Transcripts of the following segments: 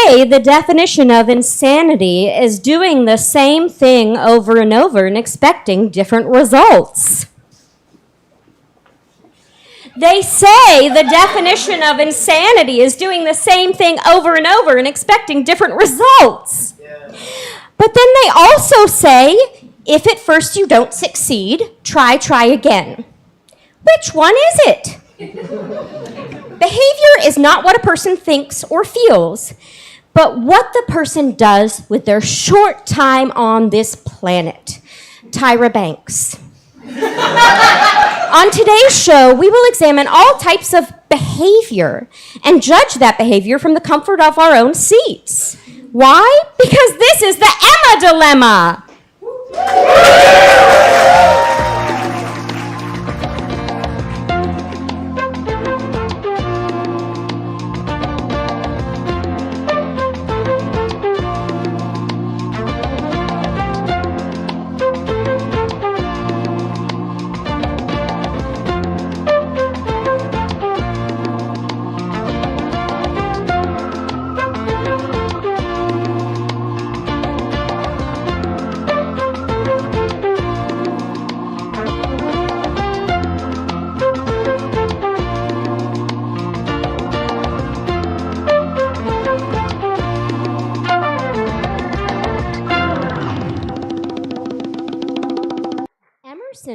say the definition of insanity is doing the same thing over and over and expecting different results. They say the definition of insanity is doing the same thing over and over and expecting different results. But then they also say, if at first you don't succeed, try again. Which one is it? Behavior is not what a person thinks or feels, but what the person does with their short time on this planet. Tyra Banks. On today's show, we will examine all types of behavior and judge that behavior from the comfort of our own seats. Why? Because this is the Emma Dilemma.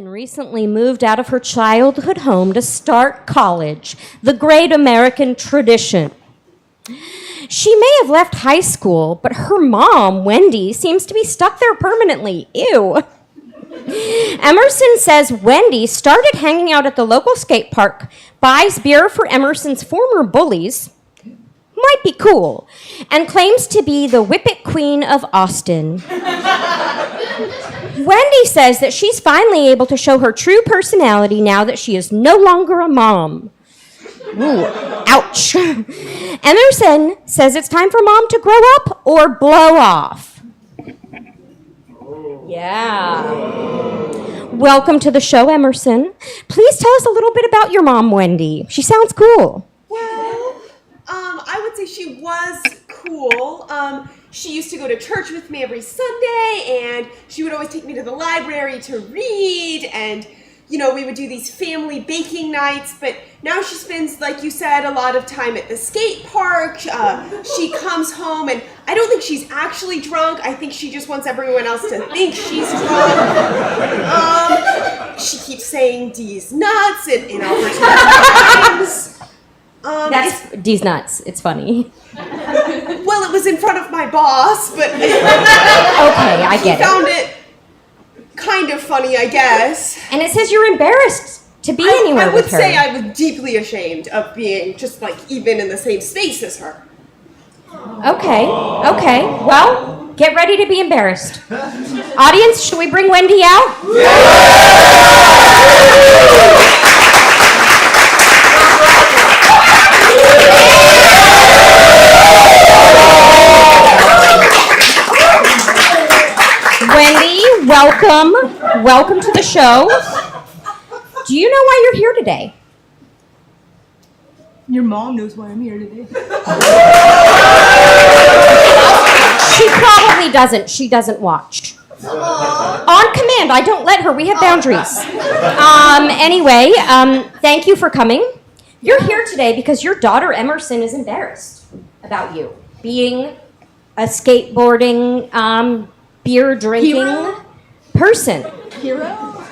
Recently moved out of her childhood home to start college, the great American tradition. She may have left high school, but her mom, Wendy, seems to be stuck there permanently. Ew. Emerson says Wendy started hanging out at the local skate park, buys beer for Emerson's former bullies, might be cool, and claims to be the Whippet Queen of Austin. Wendy says that she's finally able to show her true personality now that she is no longer a mom. Ooh, ouch. Emerson says it's time for mom to grow up or blow off. Yeah. Welcome to the show, Emerson. Please tell us a little bit about your mom, Wendy. She sounds cool. Well, I would say she was cool. She used to go to church with me every Sunday, and she would always take me to the library to read, and, you know, we would do these family baking nights, but now she spends, like you said, a lot of time at the skate park. She comes home, and I don't think she's actually drunk. I think she just wants everyone else to think she's drunk. She keeps saying D's nuts in opportune times. That's D's nuts. It's funny. Well, it was in front of my boss, but okay, I get it. He found it kind of funny, I guess. And it says you're embarrassed to be anywhere with her. I would say I was deeply ashamed of being just like even in the same space as her. Okay. Well, get ready to be embarrassed. Audience, should we bring Wendy out? Wendy, welcome to the show. Do you know why you're here today? Your mom knows why I'm here today. She probably doesn't. She doesn't watch. On command, I don't let her. We have boundaries. Anyway, thank you for coming. You're here today because your daughter Emerson is embarrassed about you being a skateboarding, beer-drinking person. Hero?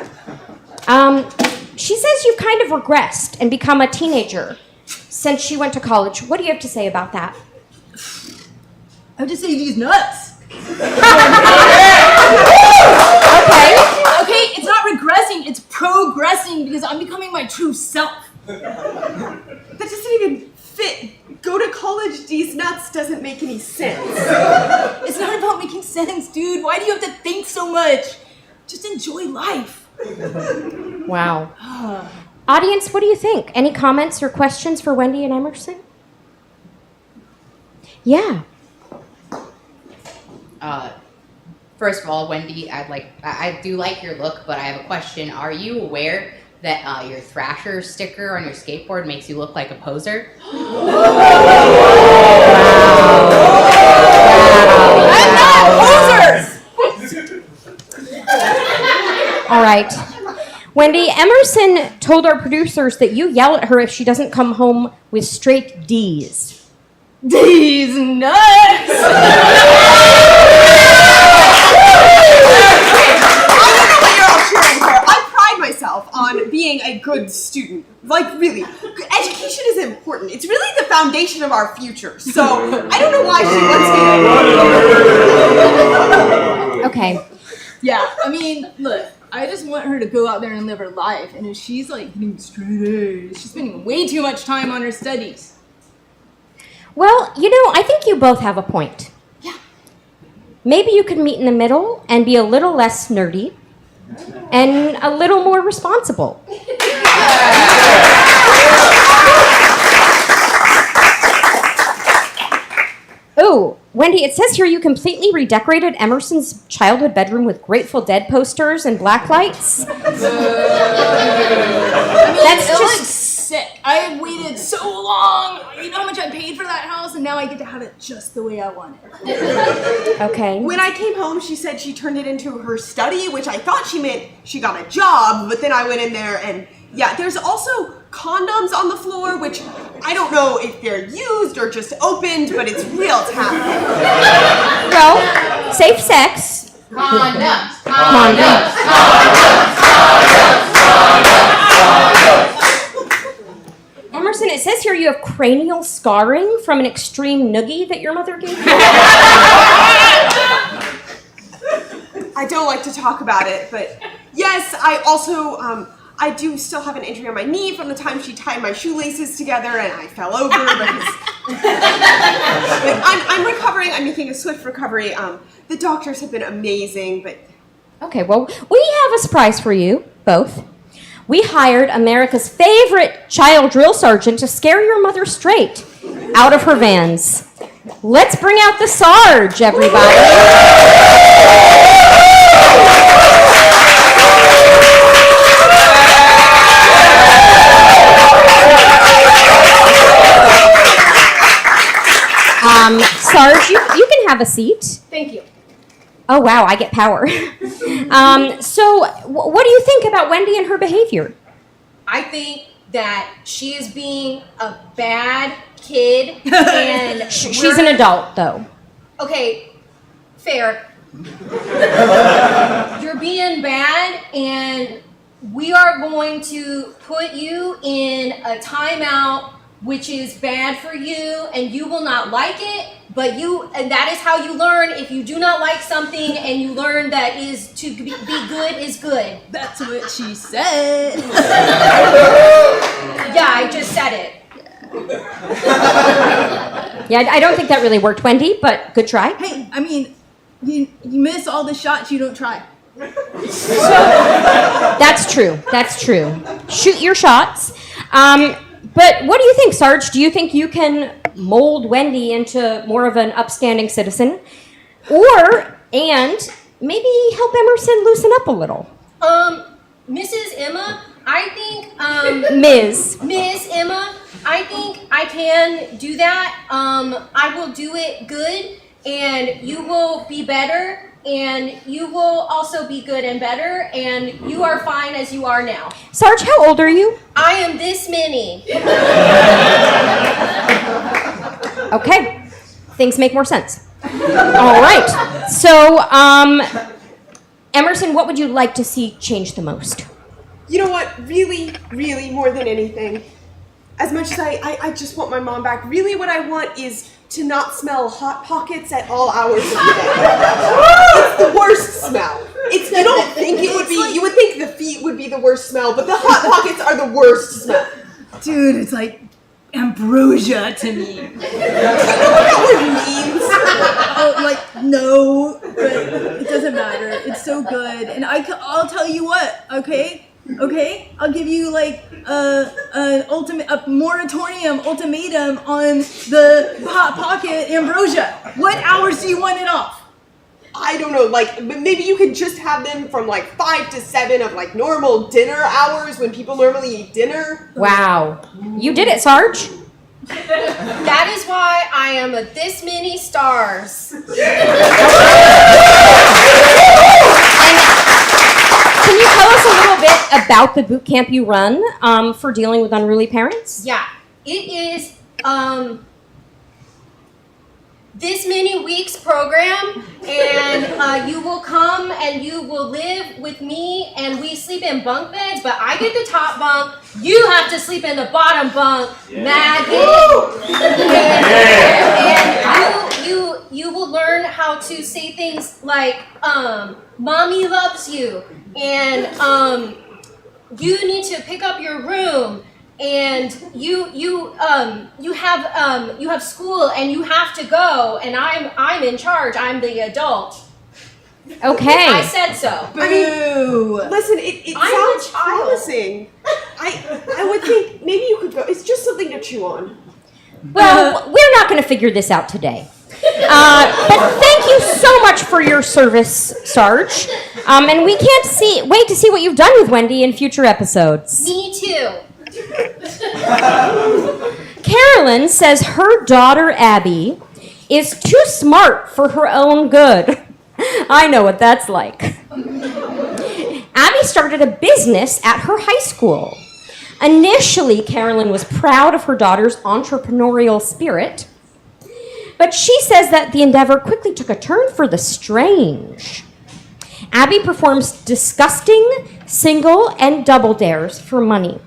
She says you've kind of regressed and become a teenager since she went to college. What do you have to say about that? I have to say these nuts. Okay, it's not regressing, it's progressing because I'm becoming my true self. That doesn't even fit. Go to college, D's nuts doesn't make any sense. It's not about making sense, dude. Why do you have to think so much? Just enjoy life. Wow. Audience, what do you think? Any comments or questions for Wendy and Emerson? Yeah. First of all, Wendy, I do like your look, but I have a question. Are you aware that your Thrasher sticker on your skateboard makes you look like a poser? Wow. All right. Wendy, Emerson told our producers that you yell at her if she doesn't come home with straight D's. These nuts! I pride myself on being a good student. Like, really. Education is important. It's really the foundation of our future. So, I don't know why she wants me. Okay. Yeah, I mean, look, I just want her to go out there and live her life. And if she's like getting straight A's, she's spending way too much time on her studies. Well, I think you both have a point. Yeah. Maybe you could meet in the middle and be a little less nerdy and a little more responsible. Oh, Wendy, it says here you completely redecorated Emerson's childhood bedroom with Grateful Dead posters and black lights. That's It just looks sick. I waited so long. You know how much I paid for that house, and now I get to have it just the way I want it. okay. When I came home, she said she turned it into her study, which I thought she meant she got a job, but then I went in there and, yeah, there's also condoms on the floor, which I don't know if they're used or just opened, but it's real tacky. Well, safe sex. Condoms. Emerson, it says here you have cranial scarring from an extreme noogie that your mother gave you. I don't like to talk about it, but yes, I also, I do still have an injury on my knee from the time she tied my shoelaces together and I fell over because but I'm recovering. I'm making a swift recovery. The doctors have been amazing, but Okay, well, we have a surprise for you, both. We hired America's favorite child drill sergeant to scare your mother straight out of her vans. Let's bring out the Sarge, everybody. Sarge, you can have a seat. Thank you. Oh, wow, I get power. So, what do you think about Wendy and her behavior? I think that she is being a bad kid and She's an adult, though. Okay, fair. You're being bad and we are going to put you in a timeout which is bad for you and you will not like it, and that is how you learn. If you do not like something and you learn that is to be good is good. That's what she said. Yeah, I just said it. Yeah, I don't think that really worked, Wendy, but good try. Hey, I mean, you miss all the shots you don't try. That's true. That's true. Shoot your shots. But what do you think, Sarge? Do you think you can mold Wendy into more of an upstanding citizen? And maybe help Emerson loosen up a little? Mrs. Emma, I think, Ms. Emma, I think I can do that. I will do it good, and you will be better, and you will also be good and better, and you are fine as you are now. Sarge, how old are you? I am this many. Okay. Things make more sense. All right. So, Emerson, what would you like to see change the most? you know what? Really, really, more than anything, as much as I just want my mom back, really what I want is to not smell Hot Pockets at all hours of the day. It's the worst smell. You don't think it would be, you would think the feet would be the worst smell, but the Hot Pockets are the worst smell. Dude, it's like ambrosia to me. Do you know what that word means? Oh, like, no, but it doesn't matter. It's so good. And I'll tell you what, okay? Okay? I'll give you like a moratorium ultimatum on the Hot Pocket ambrosia. What hours do you want it off? I don't know, like, maybe you could just have them from like 5 to 7 of like normal dinner hours when people normally eat dinner. Wow. You did it, Sarge. That is why I am a this many stars. Can you tell about the boot camp you run for dealing with unruly parents? Yeah, it is this many weeks program, and you will come and you will live with me, and we sleep in bunk beds, but I get the top bunk. You have to sleep in the bottom bunk, Maggie. And you will learn how to say things like, "Mommy loves you," and you need to pick up your room. And you have school and you have to go, and I'm in charge. I'm the adult. Okay. I said so. Boo. Listen, it I'm sounds a child. promising. I would think maybe you could go. It's just something to chew on. Well, we're not going to figure this out today. But thank you so much for your service, Sarge. And we can't wait to see what you've done with Wendy in future episodes. Me too. Carolyn says her daughter, Abby, is too smart for her own good. I know what that's like. Abby started a business at her high school. Initially, Carolyn was proud of her daughter's entrepreneurial spirit, but she says that the endeavor quickly took a turn for the strange. Abby performs disgusting single and double dares for money.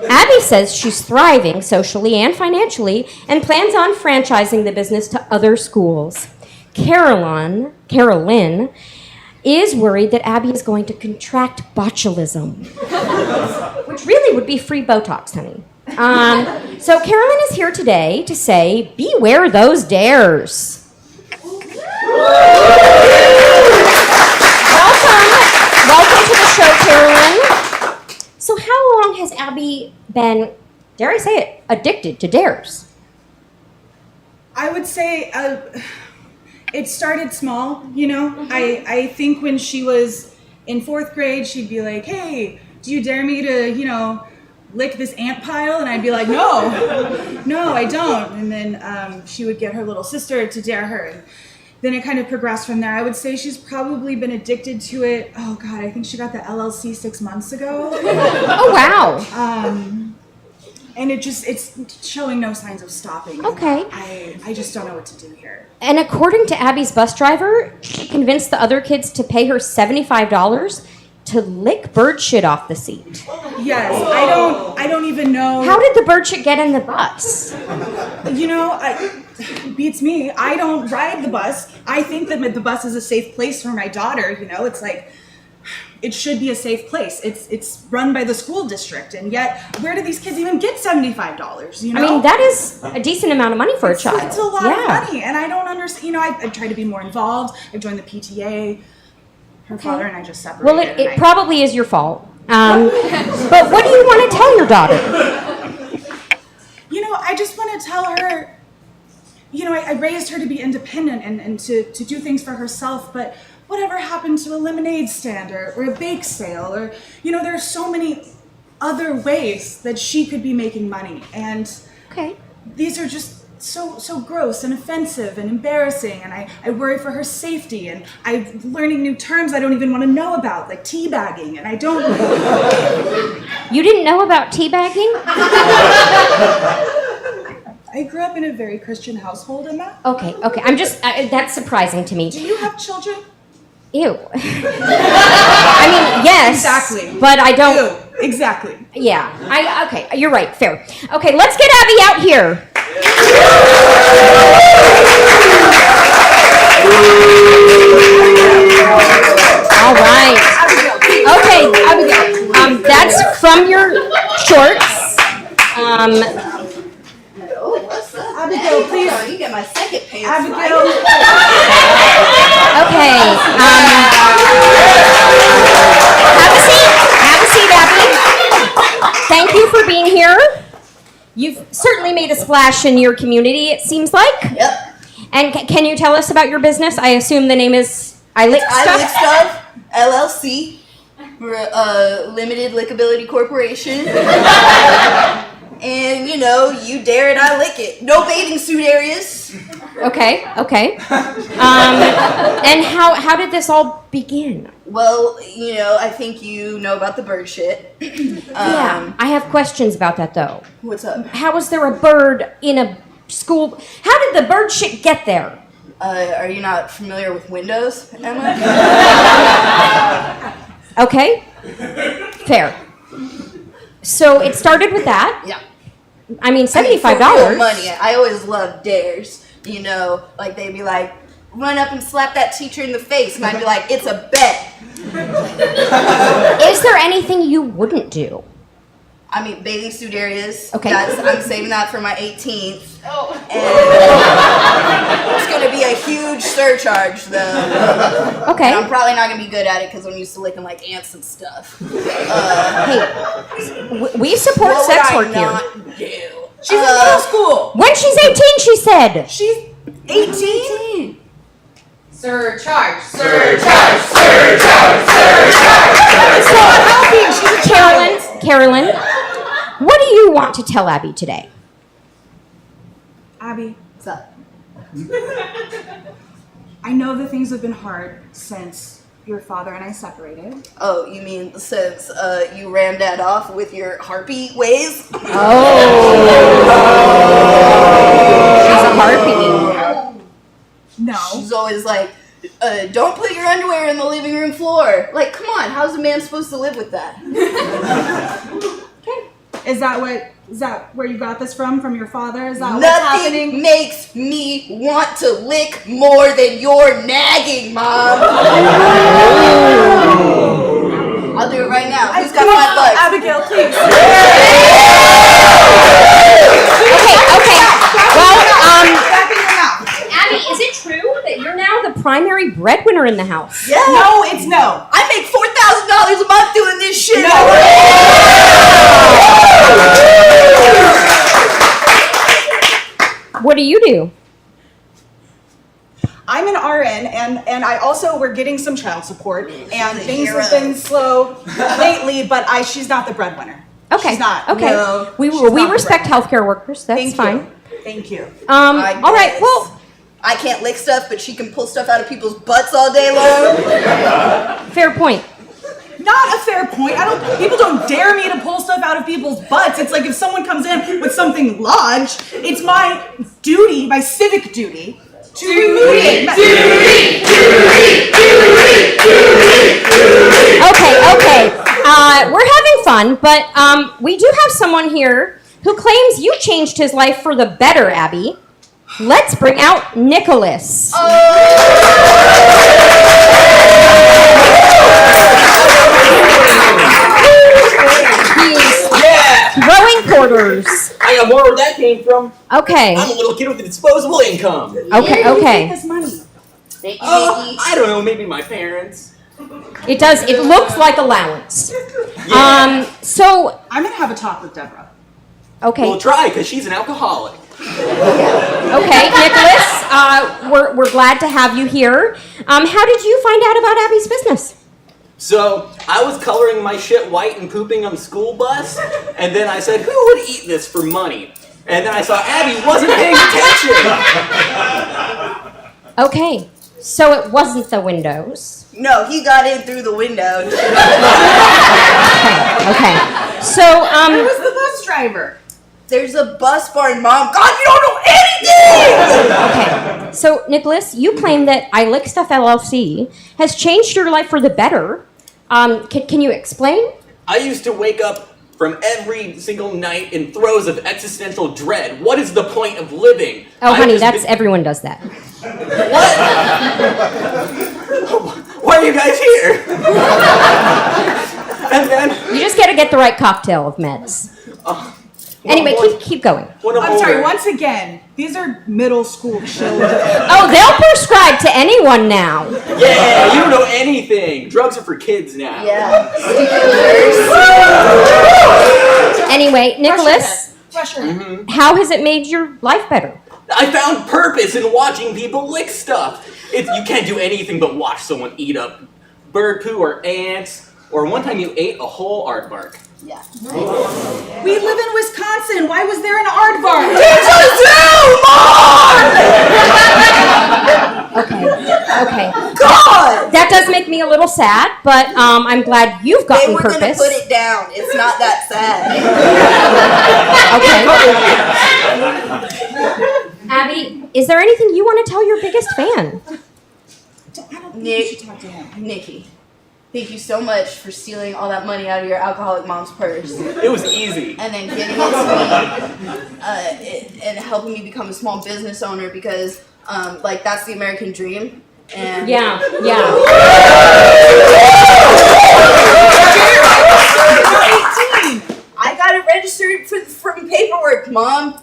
Abby says she's thriving socially and financially and plans on franchising the business to other schools. Carolyn is worried that Abby is going to contract botulism, which really would be free Botox, honey. So Carolyn is here today to say, beware those dares. Welcome to the show, Carolyn. So how long has Abby been, dare I say it, addicted to dares? I would say it started small, you know. Mm-hmm. I think when she was in 4th grade, she'd be like, "Hey, do you dare me to, lick this ant pile?" And I'd be like, "No, I don't." And then she would get her little sister to dare her. And then it kind of progressed from there. I would say she's probably been addicted to it. Oh God, I think she got the LLC 6 months ago. Oh, wow. And it's showing no signs of stopping. Okay. I just don't know what to do here. And according to Abby's bus driver, she convinced the other kids to pay her $75 to lick bird shit off the seat. Yes, I don't even know. How did the bird shit get in the bus? Beats me. I don't ride the bus. I think that the bus is a safe place for my daughter. It's like, it should be a safe place. It's run by the school district, and yet where do these kids even get $75? I mean, that is a decent amount of money for a child. It's a lot of money, and I don't understand. I try to be more involved. I joined the PTA. Her father and I just separated. Well, it probably is your fault. But what do you want to tell your daughter? I just want to tell her, I raised her to be independent and to do things for herself, but whatever happened to a lemonade stand or a bake sale or, there are so many other ways that she could be making money. And these are just so gross and offensive and embarrassing, and I worry for her safety, and I'm learning new terms I don't even want to know about, like teabagging, and I don't... You didn't know about teabagging? I grew up in a very Christian household, Emma. Okay, I'm just, that's surprising to me. Do you have children? Ew. I mean, yes. Exactly. But I don't... Ew. Exactly. Yeah, okay, you're right, fair. Okay, let's get Abby out here. All right. Okay, Abigail. That's from your shorts. Abigail, please. You get my second pants. Abigail. Okay. Have a seat, Abby. Thank you for being here. You've certainly made a splash in your community, it seems like. Yep. And can you tell us about your business? I assume the name is I Lick Stuff? I Lick Stuff, LLC. We're a limited lickability corporation. and you dare it, I lick it. No bathing suit areas. Okay. And how did this all begin? Well, I think you know about the bird shit. Yeah, I have questions about that though. What's up? How was there a bird in a school? How did the bird shit get there? Are you not familiar with Windows, Emma? Okay, fair. So it started with that. Yeah. I mean, For real $75. money. I always loved dares. Like they'd be like, run up and slap that teacher in the face, and I'd be like, it's a bet. Is there anything you wouldn't do? I mean, bathing suit areas. Okay. I'm saving that for my 18th. And it's going to be a huge surcharge, though. Okay. And I'm probably not going to be good at it because I'm used to licking like ants and stuff. Hey, we support What sex would work I here. not do? She's in middle school. When she's 18, she said. She's 18. Surcharge. Carolyn, what do you want to tell Abby today? Abby, What's up? I know that things have been hard since your father and I separated. Oh, you mean since you ran Dad off with your harpy ways? She's a harpy. No. She's always like, don't put your underwear in the living room floor. Like, come on, how's a man supposed to live with that? Is that where you got this from your father? Is that what's Nothing happening? makes me want to lick more than your nagging, Mom. I'll do it right now. Who's got my butt? Abigail, please. Okay. Well, Back in your mouth. Abby, is it true that you're now the primary breadwinner in the house. Yeah. No, it's no. I make $4,000 a month doing this shit. What do you do? I'm an RN, and I also we're getting some child support, and a things hero. have been slow lately. But she's not the breadwinner. Okay. She's not. Okay. No, we she's we not the respect breadwinner. healthcare workers. That's Thank fine. you. Thank you. All right. guess. Well, I can't lick stuff, but she can pull stuff out of people's butts all day long. fair point. Not a fair point. People don't dare me to pull stuff out of people's butts. It's like if someone comes in with something lodged, it's my duty, my civic duty, to remove it. Okay. We're having fun, but we do have someone here who claims you changed his life for the better, Abby. Let's bring out Nicholas. He's throwing quarters. I got more where that came from. Okay. I'm a little kid with a disposable income. Okay. This money. Thank you, Oh, Nikki. I don't know, maybe my parents. It does. It looks like allowance. Yeah. So I'm gonna have a talk with Deborah. okay. We'll try, because she's an alcoholic. Okay, Nicholas. We're glad to have you here. How did you find out about Abby's business? So, I was coloring my shit white and pooping on the school bus, and then I said, who would eat this for money? And then I saw Abby wasn't paying attention. Okay, so it wasn't the windows. No, he got in through the window. Okay. So Who was the bus driver? There's a bus barn, Mom. God, you don't know anything! okay. So Nicholas, you claim that I Lick Stuff LLC has changed your life for the better. Can you explain? I used to wake up from every single night in throes of existential dread. What is the point of living? Oh, I've honey, just that's been- everyone does that. Why are you guys here? And then... You just got to get the right cocktail of meds. Anyway, keep going. I'm sorry. Once again, these are middle school children. Oh, they'll prescribe to anyone now. Yeah, you don't know anything. Drugs are for kids now. Yeah. Anyway, Nicholas, Pressure. how has it made your life better? I found purpose in watching people lick stuff. You can't do anything but watch someone eat up bird poo or ants, or one time you ate a whole aardvark. Yeah. We live in Wisconsin. Why was there an aardvark? Okay. God! That does make me a little sad, but I'm glad you've gotten They were gonna purpose. put it down. It's not that sad. Okay. Abby, is there anything you want to tell your biggest fan? Nikki, thank you so much for stealing all that money out of your alcoholic mom's purse It was easy. and then giving it to me and helping me become a small business owner because, like, that's the American dream. And Yeah. I got it registered from paperwork, Mom.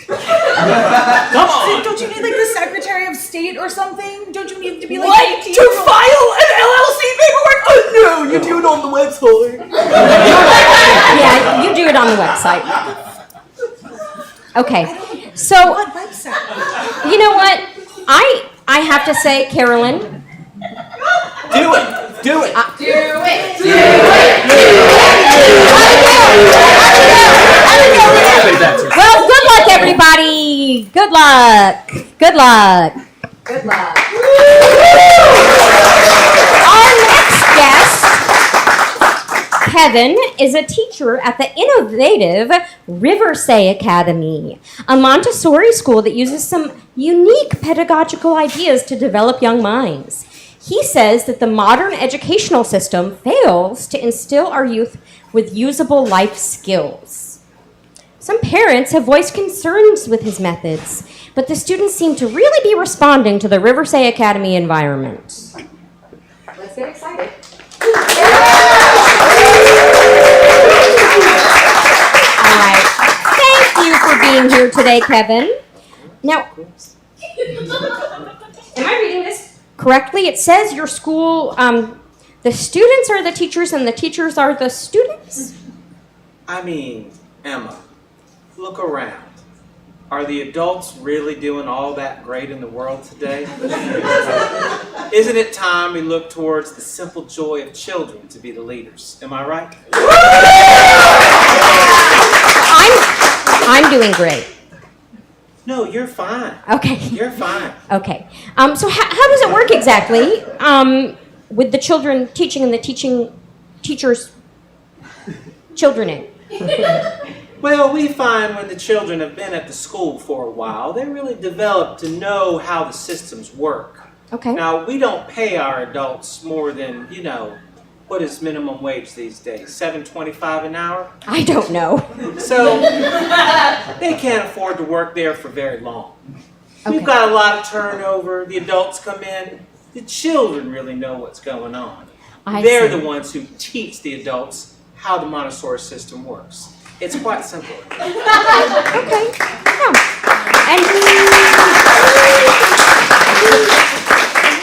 Come on. Don't you need like the Secretary of State or something? Don't you need to be like What? 18 To years old? file an LLC paperwork? Oh no, you do it on the website. Yeah, you do it on the website. Okay. So, What website? you know what? I have to say, Carolyn, Do it. Do it. well, good luck, everybody. Good luck. Good luck. Good luck. Our next guest, Kevin, is a teacher at the innovative Riversay Academy, a Montessori school that uses some unique pedagogical ideas to develop young minds. He says that the modern educational system fails to instill our youth with usable life skills. Some parents have voiced concerns with his methods, but the students seem to really be responding to the Riversay Academy environment. Let's get excited. All right. Thank you for being here today, Kevin. Now, am I reading this correctly? It says your school, the students are the teachers and the teachers are the students? I mean, Emma, look around. Are the adults really doing all that great in the world today? Isn't it time we look towards the simple joy of children to be the leaders? Am I right? I'm doing great. No, you're fine. Okay. You're fine. Okay. So how does it work exactly with the children teaching and the teachers childrening? Well, we find when the children have been at the school for a while, they really develop to know how the systems work. Okay. Now, we don't pay our adults more than, what is minimum wage these days? $7.25 an hour? I don't know. So they can't afford to work there for very long. Okay. We've got a lot of turnover. The adults come in. The children really know what's going on. They're see. the ones who teach the adults how the Montessori system works. It's quite simple. Okay. Yeah. And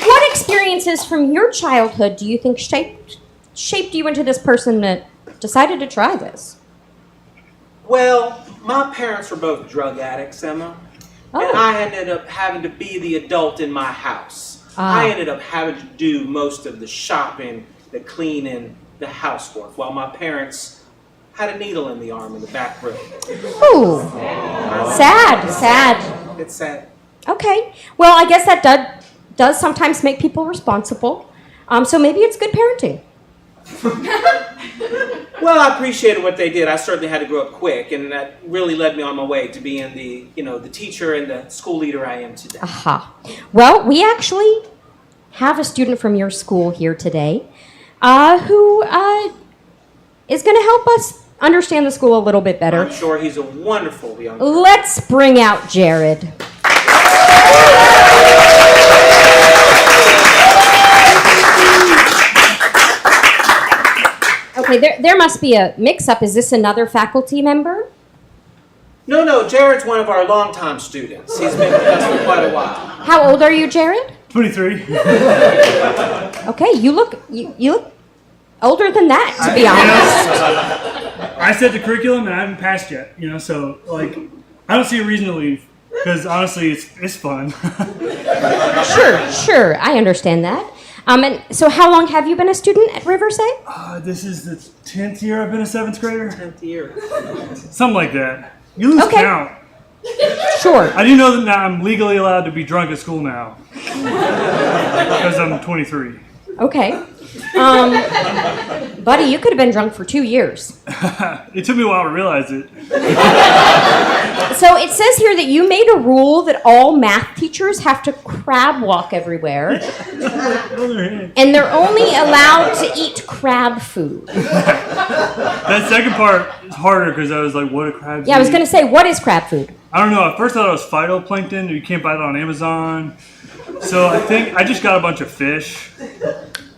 what experiences from your childhood do you think shaped you into this person that decided to try this? Well, my parents were both drug addicts, Emma. Oh. And I ended up having to be the adult in my house. I ended up having to do most of the shopping, the cleaning, the housework, while my parents had a needle in the arm in the back room. Ooh. Sad. It's sad. Okay. Well, I guess that does sometimes make people responsible. So maybe it's good parenting. Well, I appreciated what they did. I certainly had to grow up quick, and that really led me on my way to being the teacher and the school leader I am today. Aha. Well, we actually have a student from your school here today who is going to help us understand the school a little bit better. I'm sure he's a wonderful young man. Let's bring out Jared. Okay, there must be a mix-up. Is this another faculty member? No, Jared's one of our longtime students. He's been with us for quite a while. How old are you, Jared? 23. Okay, you look older than that, to be honest. I set the curriculum and I haven't passed yet, so I don't see a reason to leave because honestly it's fun. Sure, I understand that. And so how long have you been a student at Riverside? This is the 10th year I've been a 7th grader. 10th year. Something like that. You lose Okay. count. Sure. I do know that now I'm legally allowed to be drunk at school now. Because I'm 23. Okay. Buddy, you could have been drunk for 2 years. It took me a while to realize it. So it says here that you made a rule that all math teachers have to crab walk everywhere, and they're only allowed to eat crab food. That second part is harder because I was like, what a crab. Yeah, I was going to say, what is crab food? I don't know. At first I thought it was phytoplankton. You can't buy it on Amazon. So I think I just got a bunch of fish.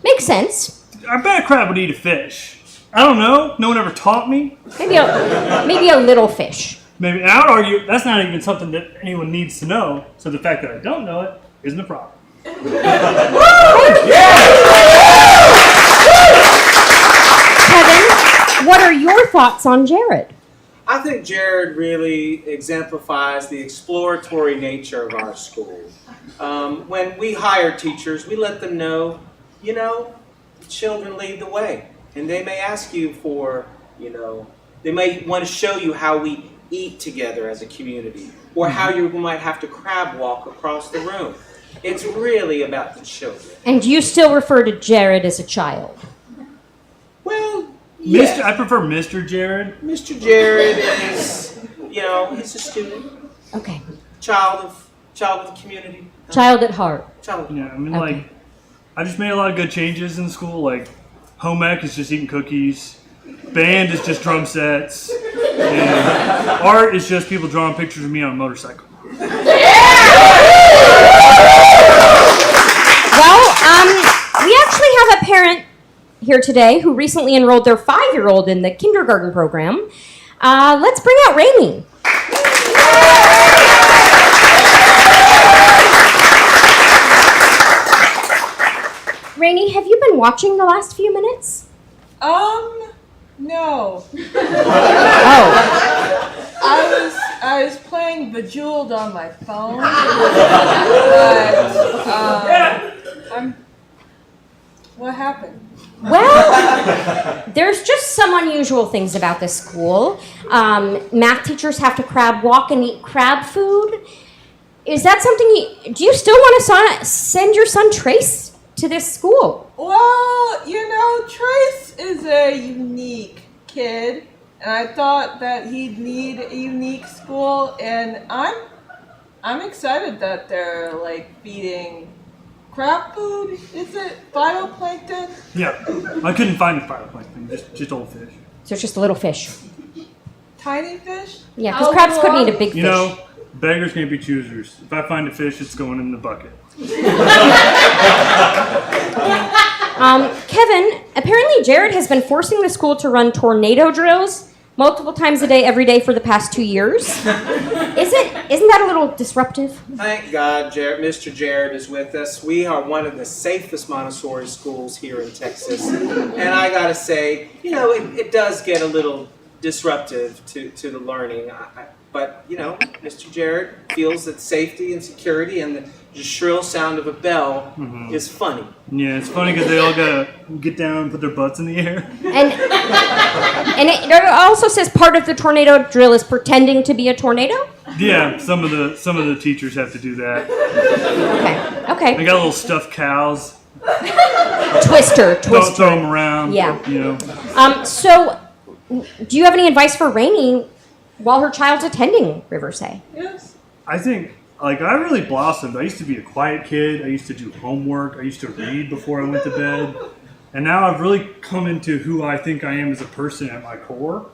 Makes sense. I bet a crab would eat a fish. I don't know. No one ever taught me. Maybe a little fish. Maybe. And I would argue that's not even something that anyone needs to know. So the fact that I don't know it isn't a problem. Kevin, what are your thoughts on Jared? I think Jared really exemplifies the exploratory nature of our school. When we hire teachers, we let them know, children lead the way. And they may ask you for, they may want to show you how we eat together as a community, or how you might have to crab walk across the room. It's really about the children. And do you still refer to Jared as a child? Well, yes. I prefer Mr. Jared. Mr. Jared is, he's a student, Okay. child of the community. Child at heart. Child. Yeah, I mean, Okay. I just made a lot of good changes in school. Like, home ec is just eating cookies. Band is just drum sets. And art is just people drawing pictures of me on a motorcycle. Well, we actually have a parent here today who recently enrolled their 5-year-old in the kindergarten program. Let's bring out Rainey. Rainey, have you been watching the last few minutes? No. Oh. I was playing Bejeweled on my phone. But, what happened? Well, there's just some unusual things about this school. Math teachers have to crab walk and eat crab food. Is that something do you still want to send your son Trace to this school? Well, Trace is a unique kid, and I thought that he'd need a unique school, and I'm excited that they're feeding crab food. Is it phytoplankton? Yeah, I couldn't find the phytoplankton, just old fish. So it's just a little fish. Tiny fish? Yeah, because crabs couldn't eat a big fish. Beggars can't be choosers. If I find a fish, it's going in the bucket. Kevin, apparently Jared has been forcing the school to run tornado drills multiple times a day, every day for the past 2 years. Isn't that a little disruptive? Thank God Mr. Jared is with us. We are one of the safest Montessori schools here in Texas. And I gotta say, it does get a little disruptive to the learning. But, Mr. Jared feels that safety and security and the shrill sound of a bell is funny. Yeah, it's funny because they all gotta get down and put their butts in the air. And it also says part of the tornado drill is pretending to be a tornado? Yeah, some of the teachers have to do that. Okay. They got little stuffed cows. Twister. Don't throw them around. Yeah. So, do you have any advice for Rainey while her child's attending Riverside? Yes. I think, I really blossomed. I used to be a quiet kid. I used to do homework. I used to read before I went to bed. And now I've really come into who I think I am as a person at my core.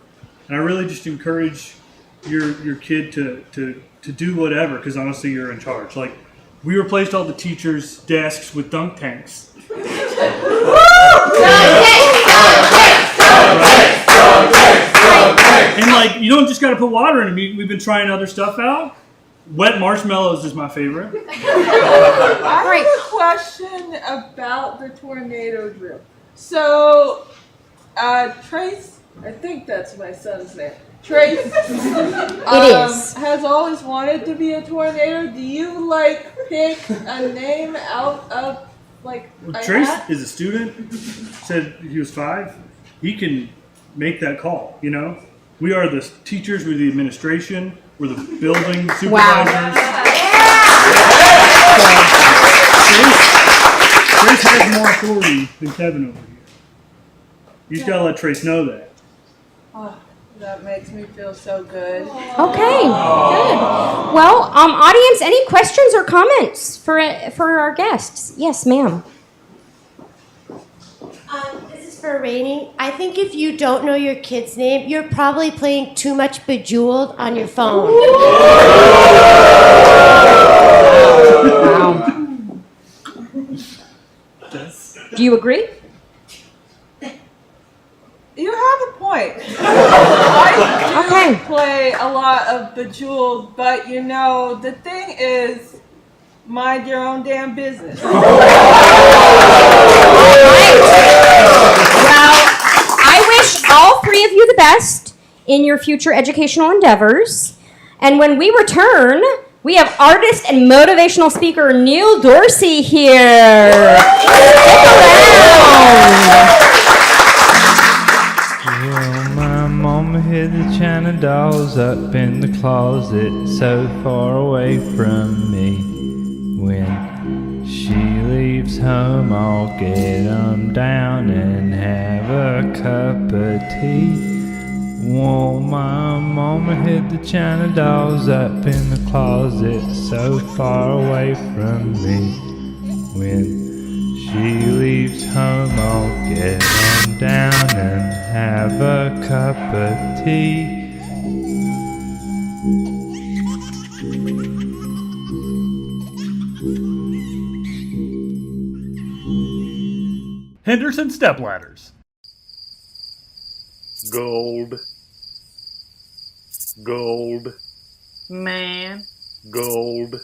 And I really just encourage your kid to do whatever, because honestly, you're in charge. We replaced all the teachers' desks with dunk tanks. And you don't just got to put water in them. We've been trying other stuff out. Wet marshmallows is my favorite. I have a question about the tornado drill. So, Trace, I think that's my son's name. Trace has always wanted to be a tornado. Do you pick a name out of like Trace is a student, said he was 5. He can make that call, you know? We are the teachers, we're the administration, we're the building supervisors. Trace has more authority than Kevin over here. You just gotta let Trace know that. Oh, that makes me feel so good. Okay, good. Well, audience, any questions or comments for our guests? Yes, ma'am. This is for Rainey. I think if you don't know your kid's name, you're probably playing too much Bejeweled on your phone. Wow. Do you agree? You have a point. I do Okay. play a lot of Bejeweled, but you know, the thing is, mind your own damn business. Well, I wish all 3 of you the best in your future educational endeavors. And when we return, we have artist and motivational speaker Neil Dorsey here. Stick around. Well, my mama hid the china dolls up in the closet so far away from me. When she leaves home, I'll get 'em down and have a cup of tea. Well, my mama hid the china dolls up in the closet so far away from me. When she leaves home, I'll get 'em down and have a cup of tea. Henderson stepladders. Gold. Gold. Man, Gold.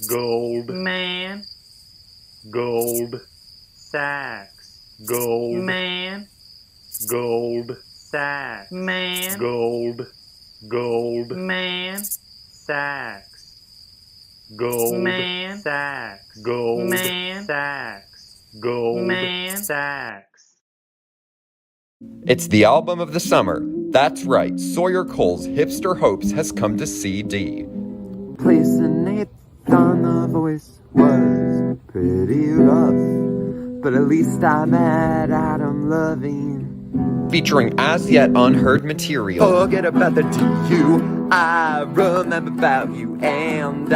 Gold. man, Gold. sax, Gold. man, Gold. sax, man, Gold. Gold. man, sax, Gold. man, sax, Gold. man, sax, Gold. man, sax. It's the album of the summer. That's right, Sawyer Cole's Hipster Hopes has come to CD. Placing it on the voice was pretty rough, but at least I met Adam Levine. Featuring as yet unheard material. Forget about the DU, I remember about you and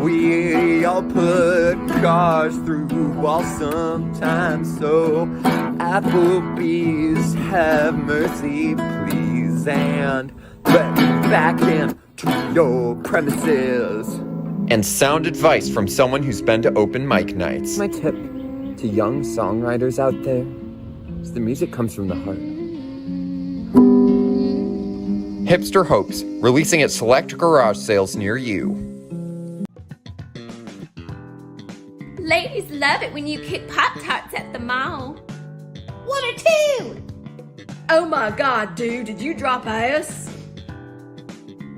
we all put cars through walls sometimes, so Applebee's have mercy please and let me back into your premises. And sound advice from someone who's been to open mic nights. My tip to young songwriters out there is the music comes from the heart. Hipster Hopes, releasing at select garage sales near you. Ladies love it when you cook Pop-Tarts at the mall. 1 or 2? Oh my god, dude, did you drop ass?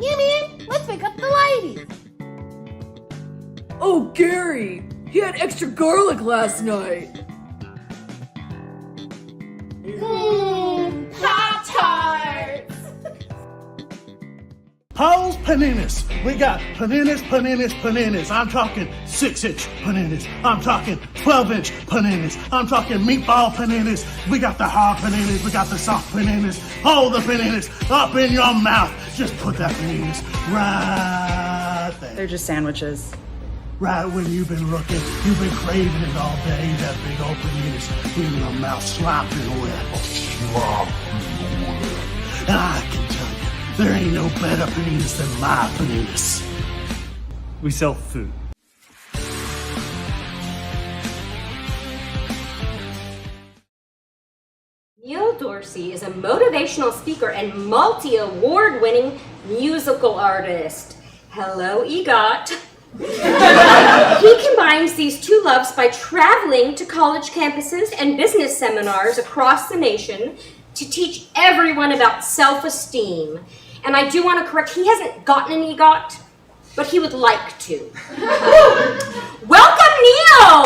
Yeah, man, let's wake up the ladies. Oh, Gary, he had extra garlic last night. Pop-Tarts! Paul's Paninis. We got paninis. I'm talking 6-inch paninis. I'm talking 12-inch paninis. I'm talking meatball paninis. We got the hard paninis. We got the soft paninis. All the paninis up in your mouth. Just put that paninis right there. They're just sandwiches. Right when you've been looking, you've been craving it all day. That big old paninis in your mouth, slopping wet. And I can tell you, there ain't no better paninis than my paninis. We sell food. Neil Dorsey is a motivational speaker and multi-award-winning musical artist. Hello, EGOT. He combines these two loves by traveling to college campuses and business seminars across the nation to teach everyone about self-esteem. And I do want to correct, he hasn't gotten an EGOT, but he would like to. Welcome, Neil!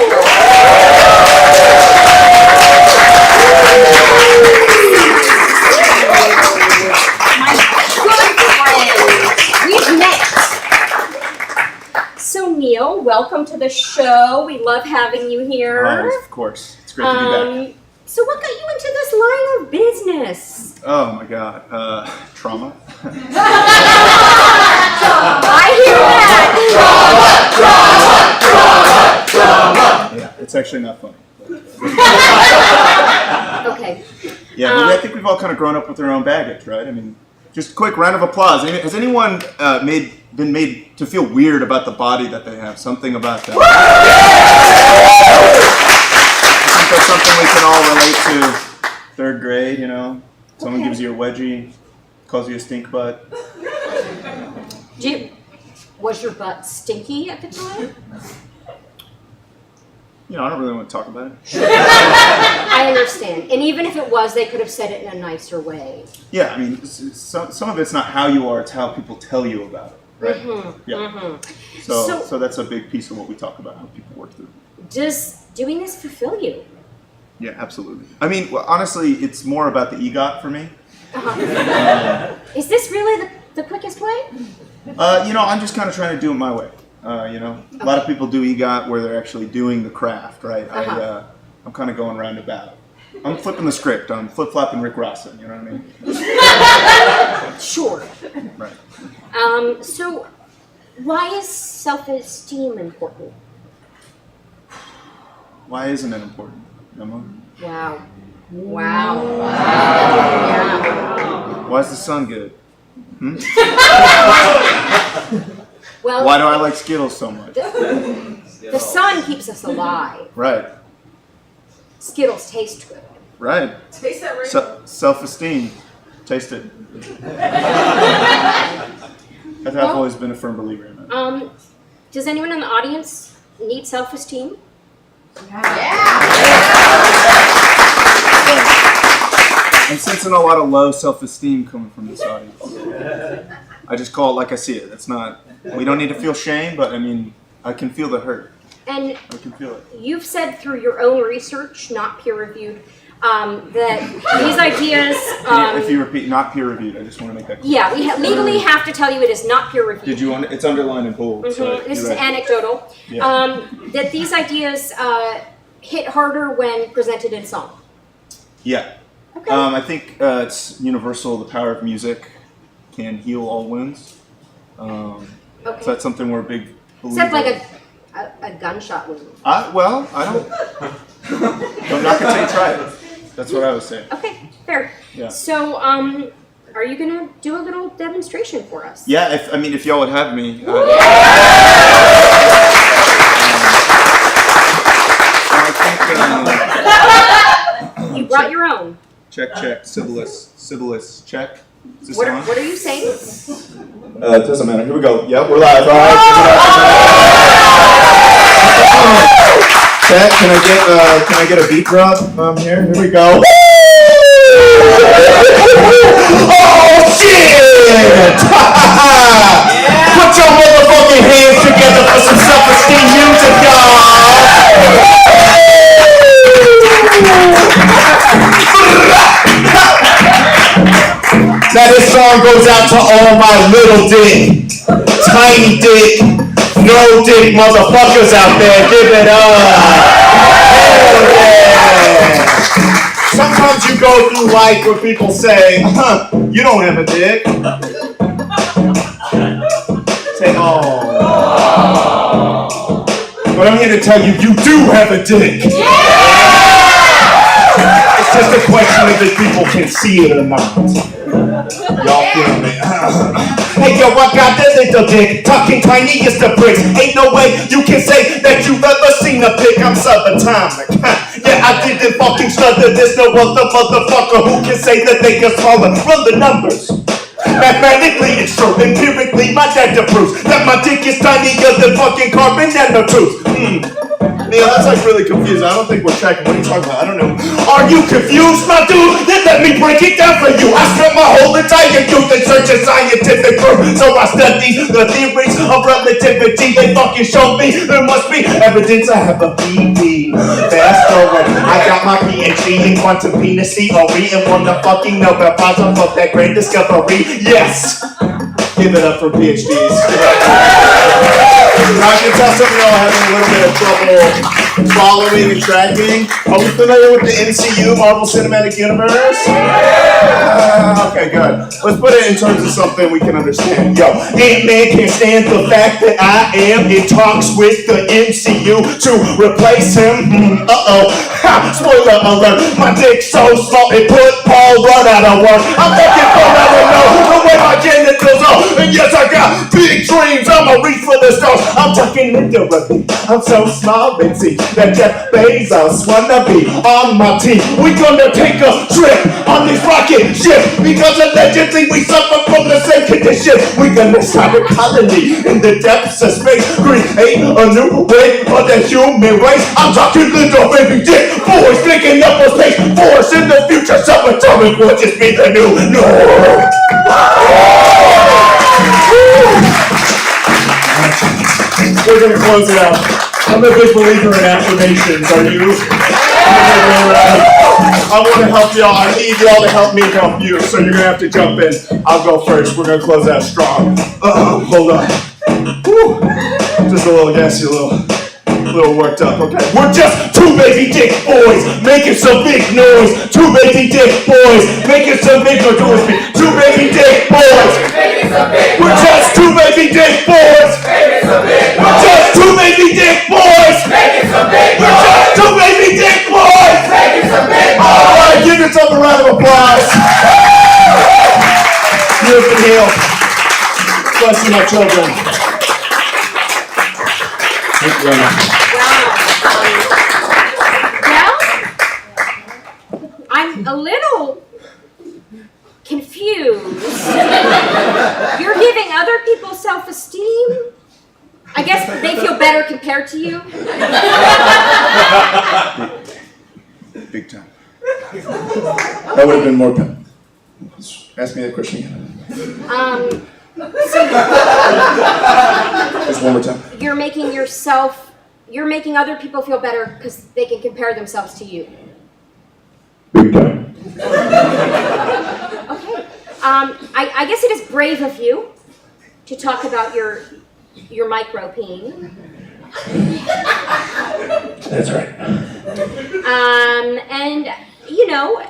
My good friend. We've met. So, Neil, welcome to the show. We love having you here. Of course. It's great to be back. So what got you into this line of business? Oh my God. Trauma? I hear that! Yeah, it's actually not funny. Okay. Yeah, but I think we've all kind of grown up with our own baggage, right? I mean, just a quick round of applause. Has anyone been made to feel weird about the body that they have? Something about that? I think that's something we can all relate to. 3rd grade, you know? Someone gives you a wedgie, calls you a stink butt. Was your butt stinky at the time? You know, I don't really want to talk about it. I understand. And even if it was, they could have said it in a nicer way. Yeah, I mean, some of it's not how you are, it's how people tell you about it, right? Mm-hmm. Yeah. Mm-hmm. So that's a big piece of what we talk about, how people work through. Does doing this fulfill you? Yeah, absolutely. I mean, well, honestly, it's more about the EGOT for me. Is this really the quickest way? You know, I'm just kind of trying to do it my way. You know, a lot of people do EGOT where they're actually doing the craft, right? I'm kind of going roundabout. I'm flipping the script. I'm flip-flopping Rick Rossa, you know what I mean? Sure. Right. So why is self-esteem important? Why isn't it important, Emma? Wow. Wow. Why is the sun good? Hmm? Well, why do I like Skittles so much? The sun keeps us alive. Right. Skittles taste good. Right. Taste that right. Self-esteem. Taste it. I've always been a firm believer in that. Does anyone in the audience need self-esteem? I'm sensing a lot of low self-esteem coming from this audience. I just call it like I see it. It's not. We don't need to feel shame, but I mean, I can feel the hurt. And I can feel it. you've said through your own research, not peer-reviewed, that these ideas. If you repeat, not peer-reviewed. I just want to make that clear. Yeah, we legally have to tell you it is not peer-reviewed. Did you want? It's underlined in bold. So This is right. anecdotal. Yeah. That these ideas hit harder when presented in song. Yeah. Okay. I think it's universal. The power of music can heal all wounds. So that's something we're a big believer. Except like a gunshot wound. Well, I don't. I'm not gonna say try it. That's what I was saying. Okay, fair. Yeah. So, are you gonna do a little demonstration for us? Yeah. If y'all would have me. You brought your own. Check. Sybilus, check. Is this on? What are you saying? It doesn't matter. Here we go. Yep, we're live. All right. Check. Can I get a beat drop here? Here we go. Oh shit! Put your motherfucking hands together for some self-esteem music, y'all. Now this song goes out to all my little dick, tiny dick, no dick motherfuckers out there. Give it up. Hell yeah. Sometimes you go through life where people say, you don't have a dick. Say, oh. But I'm here to tell you, you do have a dick. It's just a question of if people can see it or not. Y'all feel me? Hey yo, I got that little dick, talking tiny as the bricks. Ain't no way you can say that you've ever seen a pic. I'm subatomic. Yeah, I didn't fucking stutter. There's no other motherfucker who can say that they are smaller. Run the numbers. Mathematically it's true, empirically my data proves that my dick is tinier than fucking carbon nanotubes. Neil, that's like really confusing. I don't think we're tracking. What are you talking about? I don't know. Are you confused, my dude? Then let me break it down for you. I spent my whole entire youth in search of scientific proof. So I studied the theories of relativity. They fucking showed me there must be evidence I have a BB. Fast forward, I got my PhD in quantum penis theory and won the fucking Nobel Prize of that great discovery. Yes! Give it up for PhDs. I can tell some of y'all are having a little bit of trouble following and tracking. Are we familiar with the MCU, Marvel Cinematic Universe? Okay, good. Let's put it in terms of something we can understand. Yo, Ant-Man can't stand the fact that I am in talks with the MCU to replace him. Spoiler alert, my dick's so small it put Paul Rudd out of work. I'm fucking forever the way my genitals are. And yes, I got big dreams. I'ma reach for the stars. I'm talking literally. I'm so small, Bitsy, that Jeff Bezos wanna be on my team. We gonna take a trip on this rocket ship because allegedly we suffer from the same condition. We gonna start a colony in the depths of space, create a new way for the human race. I'm talking little baby dick boys picking up a space force in the future. Subatomic will just be the new norm. We're gonna close it out. I'm a big believer in affirmations. Are you? I want to help y'all. I need y'all to help me help you. So you're gonna have to jump in. I'll go first. We're gonna close out strong. Hold on. Whew. Just a little gassy, a little worked up. Okay. We're just two baby dick boys making some big noise. Two baby dick boys making some big noise. Do it with me. Two baby dick boys. We're just two baby dick boys. We're just two baby dick boys. We're just two baby dick boys. All right, give yourself a round of applause. You've been healed. Bless you, my children. Thank you very much. I'm a little confused. You're giving other people self-esteem? I guess they feel better compared to you? Big time. That would have been more time. Ask me that question again. Just one more time. You're making other people feel better because they can compare themselves to you. Big time. Okay. I guess it is brave of you to talk about your micro-peen. That's right. And, you know,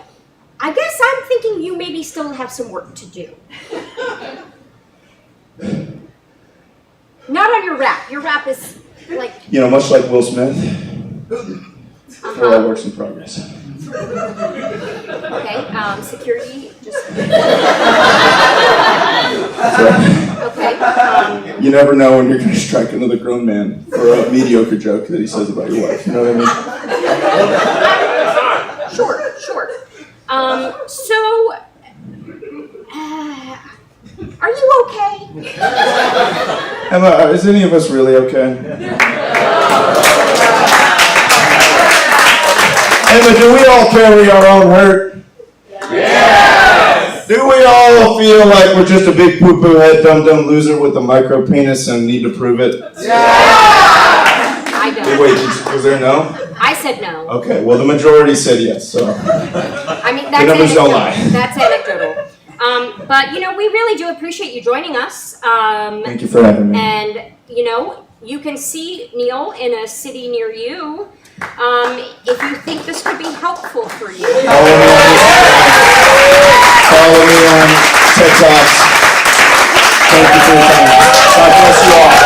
I guess I'm thinking you maybe still have some work to do. Not on your rap. Your rap is like... You know, much like Will Smith, we're all works in progress. Okay, security, just... Okay. You never know when you're going to strike another grown man for a mediocre joke that he says about your wife. You know what I mean? Sure. Are you okay? Emma, is any of us really okay? Emma, do we all carry our own hurt? Yes! Do we all feel like we're just a big poo-poo head dumb loser with a micro penis and need to prove it? Yes! I don't. Wait, was there no? I said no. Okay, well the majority said yes, so. I mean, that's the numbers anecdotal. don't lie. That's anecdotal. But, you know, we really do appreciate you joining us. Thank you for having me. And, you know, you can see Neil in a city near you if you think this could be helpful for you. Follow me on TikTok. Thank you for your time. God bless you all.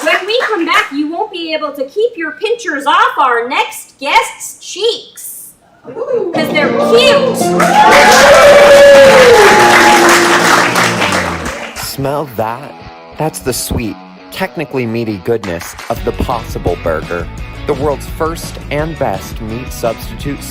When we come back, you won't be able to keep your pinchers off our next guest's cheeks. Because they're cute. Smell that? That's the sweet, technically meaty goodness of the Possible Burger, the world's first and best meat substitute.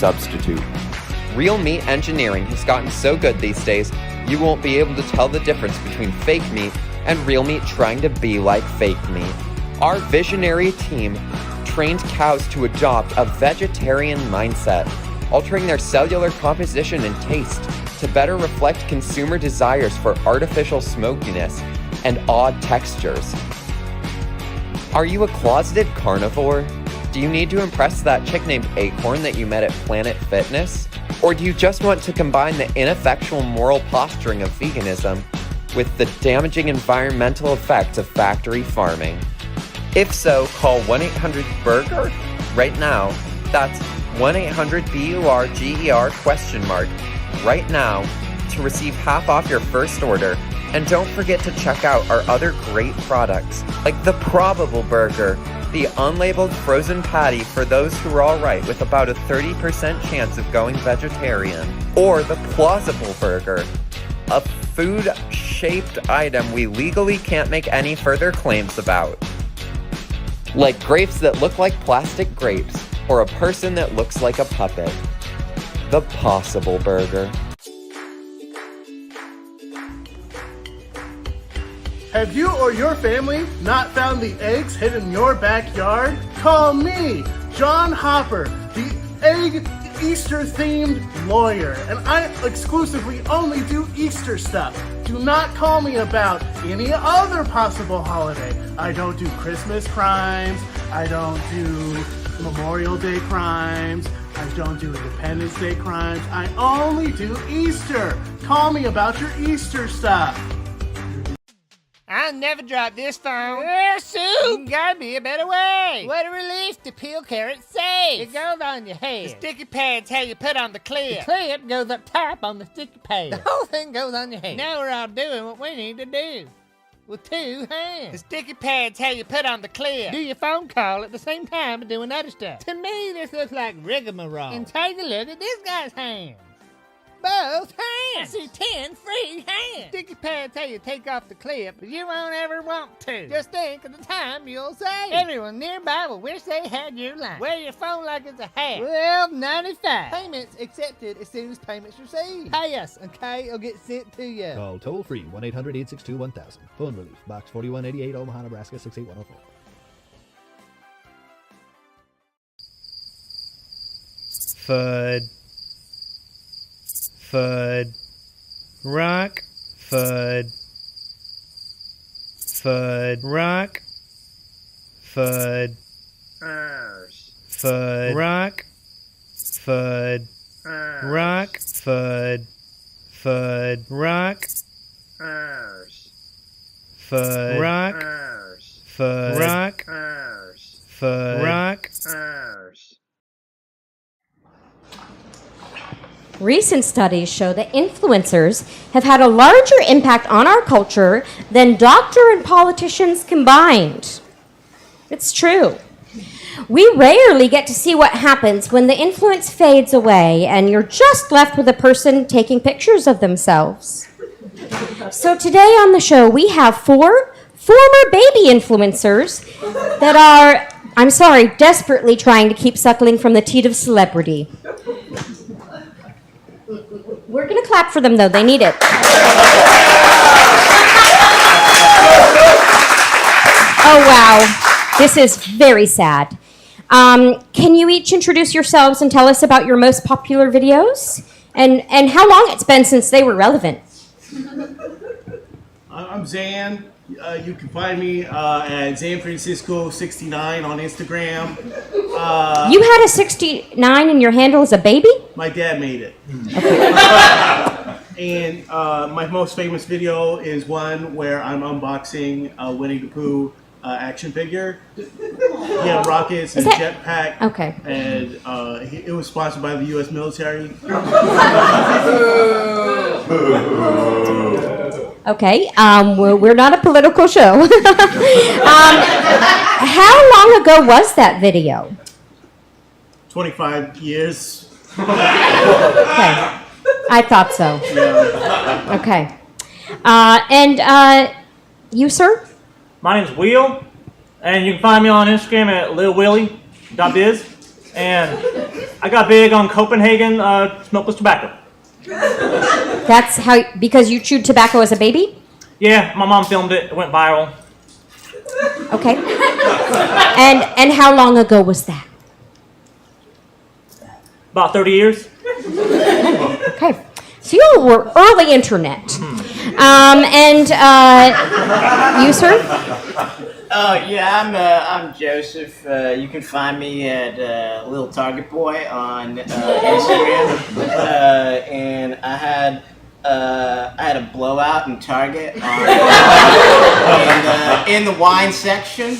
Real meat engineering has gotten so good these days, you won't be able to tell the difference between fake meat and real meat trying to be like fake meat. Our visionary team trained cows to adopt a vegetarian mindset, altering their cellular composition and taste to better reflect consumer desires for artificial smokiness and odd textures. Are you a closeted carnivore? Do you need to impress that chick named Acorn that you met at Planet Fitness? Or do you just want to combine the ineffectual moral posturing of veganism with the damaging environmental effects of factory farming? If so, call 1-800-BURGER right now. That's 1-800-BURGER ? Right now to receive half off your first order. And don't forget to check out our other great products, like the Probable Burger, the unlabeled frozen patty for those who are alright with about a 30% chance of going vegetarian, or the Plausible Burger, a food-shaped item we legally can't make any further claims about. Like grapes that look like plastic grapes, or a person that looks like a puppet. The Possible Burger. Have you or your family not found the eggs hidden in your backyard? Call me, John Hopper, the egg Easter-themed lawyer, and I exclusively only do Easter stuff. Do not call me about any other possible holiday. I don't do Christmas crimes. I don't do Memorial Day crimes. I don't do Independence Day crimes. I only do Easter. Call me about your Easter stuff. I'll never drop this phone. Soup! Gotta be a better way. What a relief to peel carrot safe. It goes on your head. The sticky pad's how you put on the clip. The clip goes up top on the sticky pad. The whole thing goes on your head. Now we're all doing what we need to do. With 2 hands. The sticky pad's how you put on the clip. Do your phone call at the same time as doing other stuff. To me, this looks like rigmarole. And take a look at this guy's hands. Both hands! I see 10 free hands! Sticky pads tell you take off the clip, but you won't ever want to. Just think of the time you'll save. Everyone nearby will wish they had your line. Wear your phone like it's a hat. $12.95. Payments accepted as soon as payments received. Pay us, okay? It'll get sent to you. Call toll free 1-800-862-1000. Phone relief, Box 4188, Omaha, Nebraska 68104. Fud. Fud. Rock. Fud. Fud. Rock. Fud. Fud. Rock. Fud. Rock. Fud. Fud. Rock. Fud. Rock. Fud. Rock. Fud. Rock. Recent studies show that influencers have had a larger impact on our culture than doctor and politicians combined. It's true. We rarely get to see what happens when the influence fades away and you're just left with a person taking pictures of themselves. So today on the show, we have 4 former baby influencers that are, desperately trying to keep suckling from the teat of celebrity. We're going to clap for them, though. They need it. Oh, wow. This is very sad. Can you each introduce yourselves and tell us about your most popular videos? And how long it's been since they were relevant? I'm Zan. You can find me at ZanFrancisco69 on Instagram. You had a 69 in your handle as a baby? My dad made it. And my most famous video is one where I'm unboxing a Winnie the Pooh action figure. He had rockets and jetpack. Okay. And it was sponsored by the U.S. military. Okay, we're not a political show. How long ago was that video? 25 years. Okay, I thought so. Yeah. Okay. And you, sir? My name's Will, and you can find me on Instagram at lilwilly.biz. And I got big on Copenhagen smokeless tobacco. That's how, because you chewed tobacco as a baby? Yeah, my mom filmed it. It went viral. Okay. And how long ago was that? About 30 years. Okay. So you were early internet. You, sir? Oh yeah, I'm Joseph. You can find me at Little Target Boy on Instagram, and I had a blowout in Target in the wine section,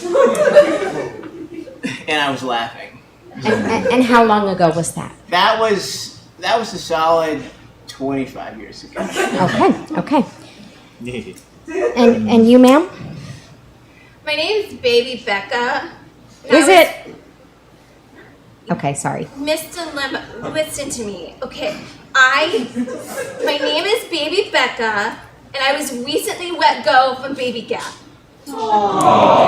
and I was laughing. And how long ago was that? That was a solid 25 years ago. Okay. And you, ma'am? My name's Baby Becca. Is it? Okay, sorry. Mr. Lim, listen to me, okay? My name is Baby Becca, and I was recently let go from Baby Gap. Aww.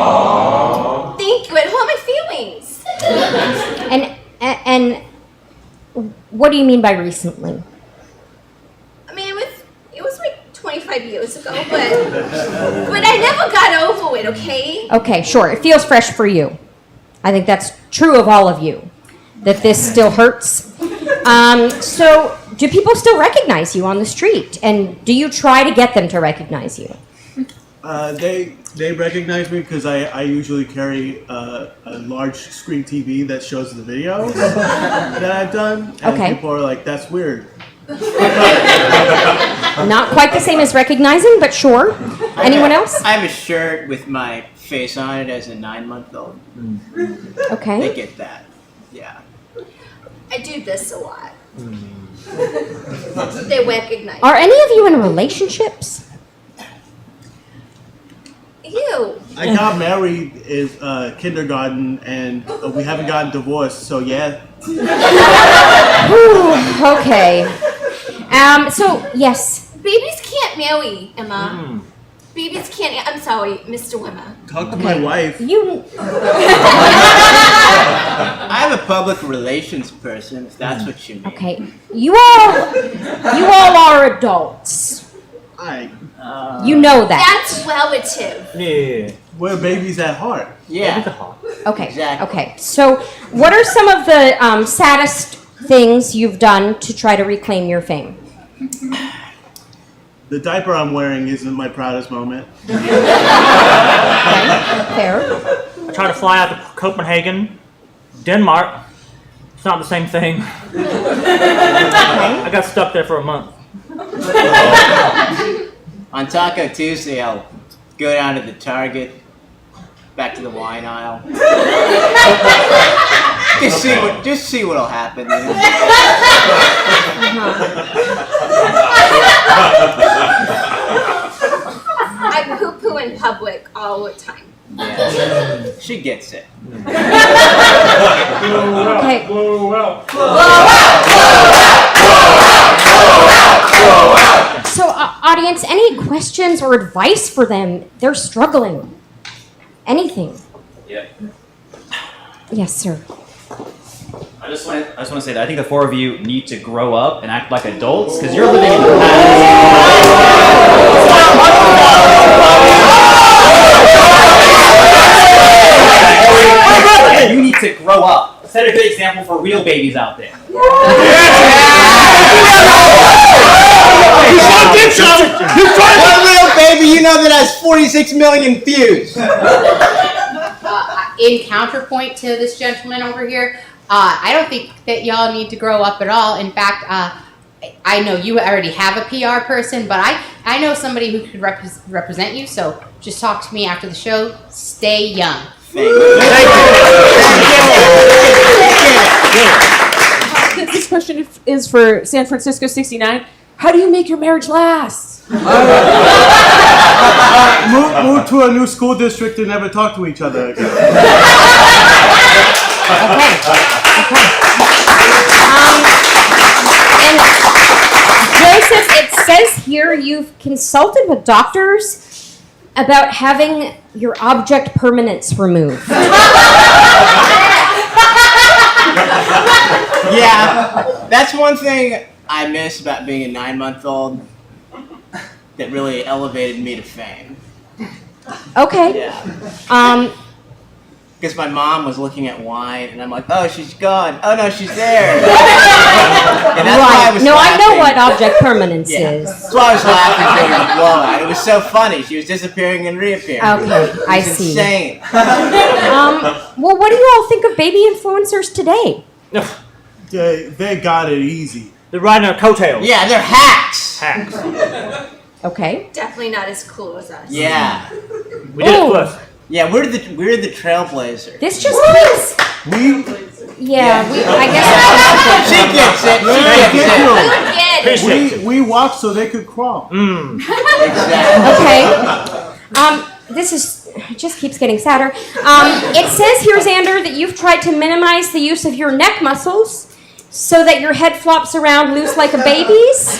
Thank you. It hurt my feelings. And what do you mean by recently? I mean, it was like 25 years ago, but I never got over it. Okay. Okay, sure. It feels fresh for you. I think that's true of all of you, that this still hurts. So, do people still recognize you on the street? And do you try to get them to recognize you? They recognize me because I usually carry a large screen TV that shows the videos that I've done. And Okay. people are like, that's weird. Not quite the same as recognizing, but sure. Anyone else? I have a shirt with my face on it as a 9-month-old. Okay. They get that. Yeah. I do this a lot. They recognize. Are any of you in relationships? You. I got married in kindergarten, and we haven't gotten divorced, so yeah. Ooh, okay. So, yes. Babies can't marry, Emma. Babies can't. I'm sorry, Mr. Wimmer. Talk to my wife. You. I have a public relations person, if that's what you mean. Okay. You all are adults. You know that. That's relative. Yeah. We're babies at heart. Yeah. Okay. Exactly. Okay. So, what are some of the saddest things you've done to try to reclaim your fame? The diaper I'm wearing isn't my proudest moment. Fair. I tried to fly out to Copenhagen, Denmark. It's not the same thing. I got stuck there for a month. On Taco Tuesday, I'll go down to the Target, back to the wine aisle. Just see what'll happen. You know? I poo-poo in public all the time. Yeah. She gets it. Okay. So, audience, any questions or advice for them? They're struggling. Anything? Yeah. Yes, sir. I just want to say that I think the four of you need to grow up and act like adults because you're living in the past. You need to grow up. Set a good example for real babies out there. One real baby you know that has 46 million views. In counterpoint to this gentleman over here, I don't think that y'all need to grow up at all. In fact, I know you already have a PR person, but I know somebody who could represent you, so just talk to me after the show. Stay young. This question is for San Francisco 69. How do you make your marriage last? Move to a new school district and never talk to each other again. And Joseph, it says here you've consulted with doctors about having your object permanence removed. Yeah, that's one thing I miss about being a 9-month-old. that really elevated me to fame. Okay. Yeah. Because my mom was looking at wine, and I'm like, oh, she's gone. Oh, no, she's there. And that's why I was No, I know laughing. what object permanence Yeah. is. That's why I was laughing during the blowout. It was so funny. She was disappearing and reappearing. Okay, It was I see. insane. Well, what do you all think of baby influencers today? They got it easy. They're riding our coattails. Yeah, they're hacks. Okay. Definitely not as cool as us. Yeah. We did it first. Yeah, we're the trailblazers. This just keeps. I guess. She gets it. She gets it. We walked so they could crawl. Okay. This it just keeps getting sadder. It says here, Xander, that you've tried to minimize the use of your neck muscles so that your head flops around loose like a baby's.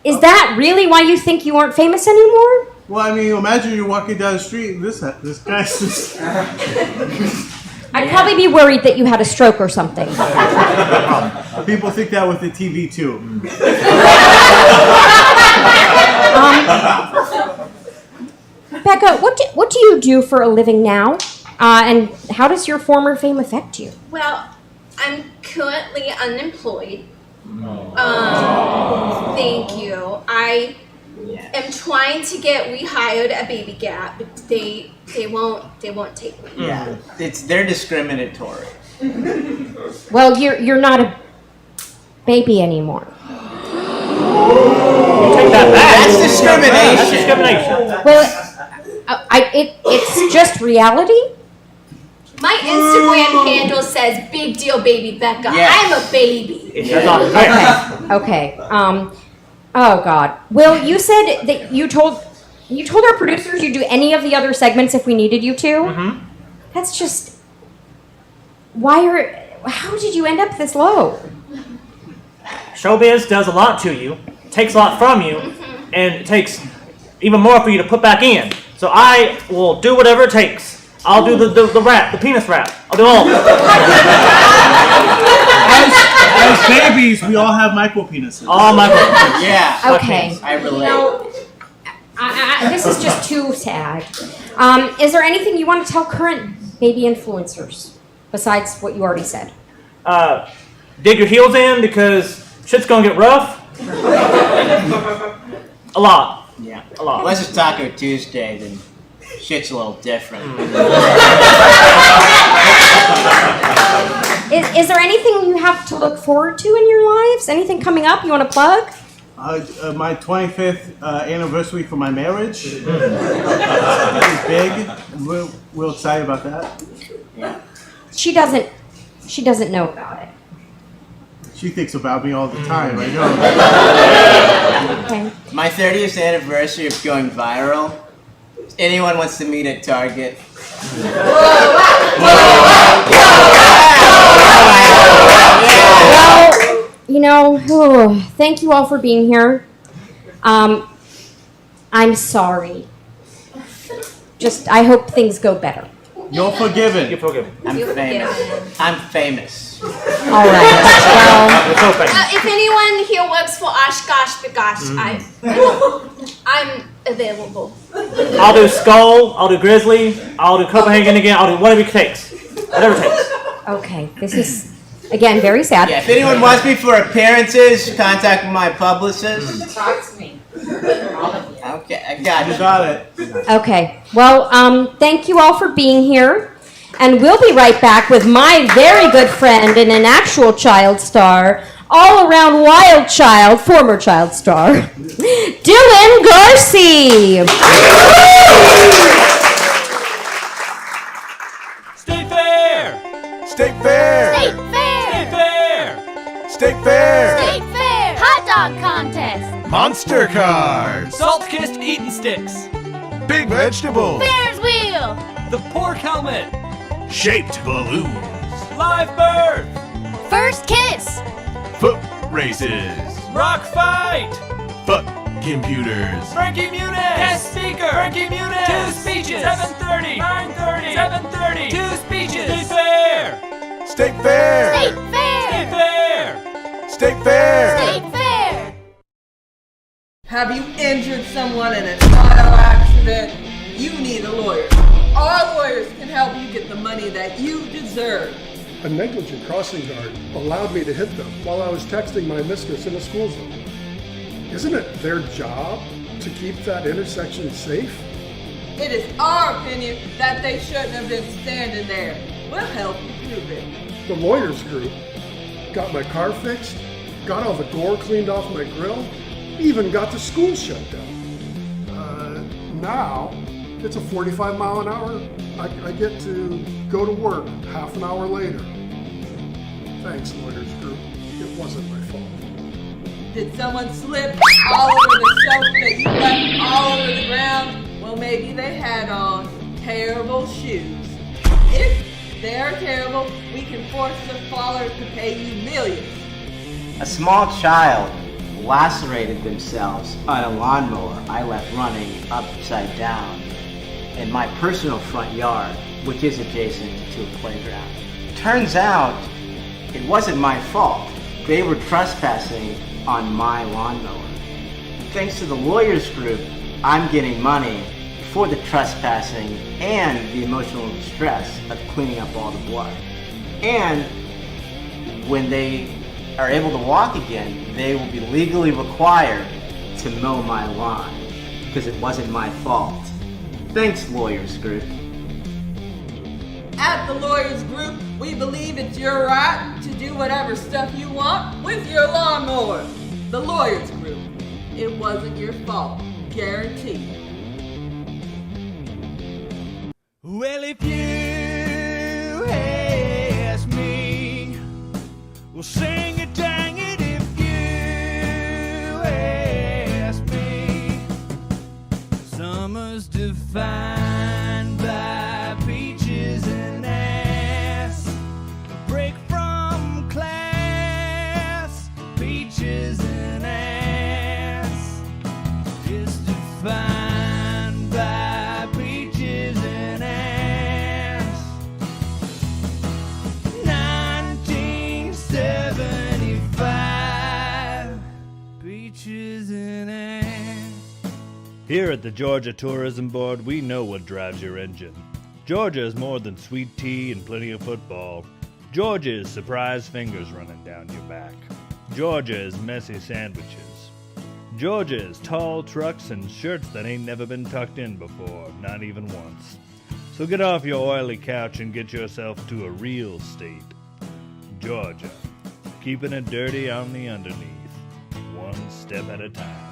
Is that really why you think you aren't famous anymore? Well, I mean, imagine you're walking down the street and this guy's just... I'd probably be worried that you had a stroke or something. People think that with the TV too. Becca, what do you do for a living now? And how does your former fame affect you? Well, I'm currently unemployed. Thank you. I am trying to get rehired at Baby Gap, but they won't take me. Yeah, they're discriminatory. Well, you're not a baby anymore. Take that back. That's discrimination. That's discrimination. Well, it's just reality. My Instagram handle says "Big Deal Baby Becca." Yeah. I'm a baby. Okay. Oh God. Will, you said that you told our producers you'd do any of the other segments if we needed you to. Mm-hmm. That's just. How did you end up this low? Showbiz does a lot to you, takes a lot from you, and it takes even more for you to put back in. So I will do whatever it takes. I'll do the rap, the penis rap. I'll do all of it. As babies, we all have micro penises. All micro penises. Yeah. Okay. I relate. You know, this is just too sad. Is there anything you want to tell current baby influencers besides what you already said? Dig your heels in because shit's gonna get rough. A lot. Yeah. A lot. Unless it's Taco Tuesday, then shit's a little different. Is there anything you have to look forward to in your lives? Anything coming up you want to plug? My 25th anniversary for my marriage. It's big. We're excited about that. Yeah. She doesn't know about it. She thinks about me all the time. I know. Okay. My 30th anniversary of going viral. Anyone wants to meet at Target? Well, you know, thank you all for being here. I'm sorry. I hope things go better. You're forgiven. You're forgiven. I'm famous. I'm famous. All right. Well, If anyone here works for Oshkosh Bagosh, I'm available. I'll do Skull, I'll do Grizzly, I'll do Copenhagen again, I'll do whatever it takes. Whatever it takes. okay. This is, again, very sad. Yeah, if anyone wants me for appearances, contact my publicist. Talk to me. Okay, I got You you. got it. Okay. Well, thank you all for being here. And we'll be right back with my very good friend and an actual child star, all-around wild child, former child star, Dylan Garcia. State Fair! State Fair! State Fair! State Fair! State Fair! Hot dog contest! Monster Cars! Salt-kissed eating sticks! Big vegetables! Ferris wheel! The pork helmet! Shaped balloons! Live birth! First kiss! Foot races! Rock fight! Fuck computers! Frankie Muniz! Guest speaker! Frankie Muniz! 2 speeches! 7:30! 9:30! 7:30! 2 speeches! State Fair! State Fair! State Fair! State Fair! State Fair! State Fair! Have you someone in an auto accident, you need a lawyer. Our lawyers can help you get the money that you deserve. A negligent crossing guard allowed me to hit them while I was texting my mistress in a school zone. Isn't it their job to keep that intersection safe? It is our opinion that they shouldn't have been standing there. We'll help you prove it. The lawyers group got my car fixed, got all the gore cleaned off my grill, even got the school shut down. Now, it's a 45 mile an hour. I get to go to work half an hour later. Thanks, lawyers group. It wasn't my fault. Did someone slip all over the soap that you left all over the ground? Well, maybe they had on terrible shoes. If they're terrible, we can force the faller to pay you millions. A small child lacerated themselves on a lawnmower I left running upside down in my personal front yard, which is adjacent to a playground. Turns out, it wasn't my fault. They were trespassing on my lawnmower. Thanks to the lawyers group, I'm getting money for the trespassing and the emotional distress of cleaning up all the blood. And when they are able to walk again, they will be legally required to mow my lawn because it wasn't my fault. Thanks, lawyers group. At the lawyers group, we believe it's your right to do whatever stuff you want with your lawnmower. The lawyers group, it wasn't your fault, guaranteed. Well, if you ask me, we'll sing it, dang it, if you ask me. Summer's defined by peaches and ass. Break from class, peaches and ass. It's defined by peaches and ass. 1975, peaches and ass. Here at the Georgia Tourism Board, we know what drives your engine. Georgia is more than sweet tea and plenty of football. Georgia is surprise fingers running down your back. Georgia is messy sandwiches. Georgia is tall trucks and shirts that ain't never been tucked in before, not even once. So get off your oily couch and get yourself to a real state. Georgia, keeping it dirty on the underneath, one step at a time.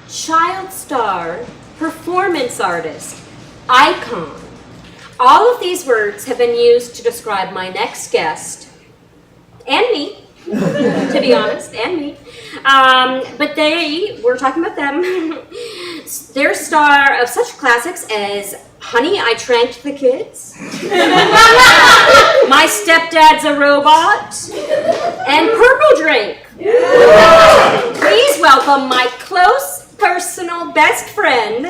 Child star, performance artist, icon. All of these words have been used to describe my next guest, and me, to be honest, and me. But we're talking about them. They're star of such classics as Honey, I Tranked the Kids, My Stepdad's a Robot, and Purple Drink. Please welcome my close personal best friend,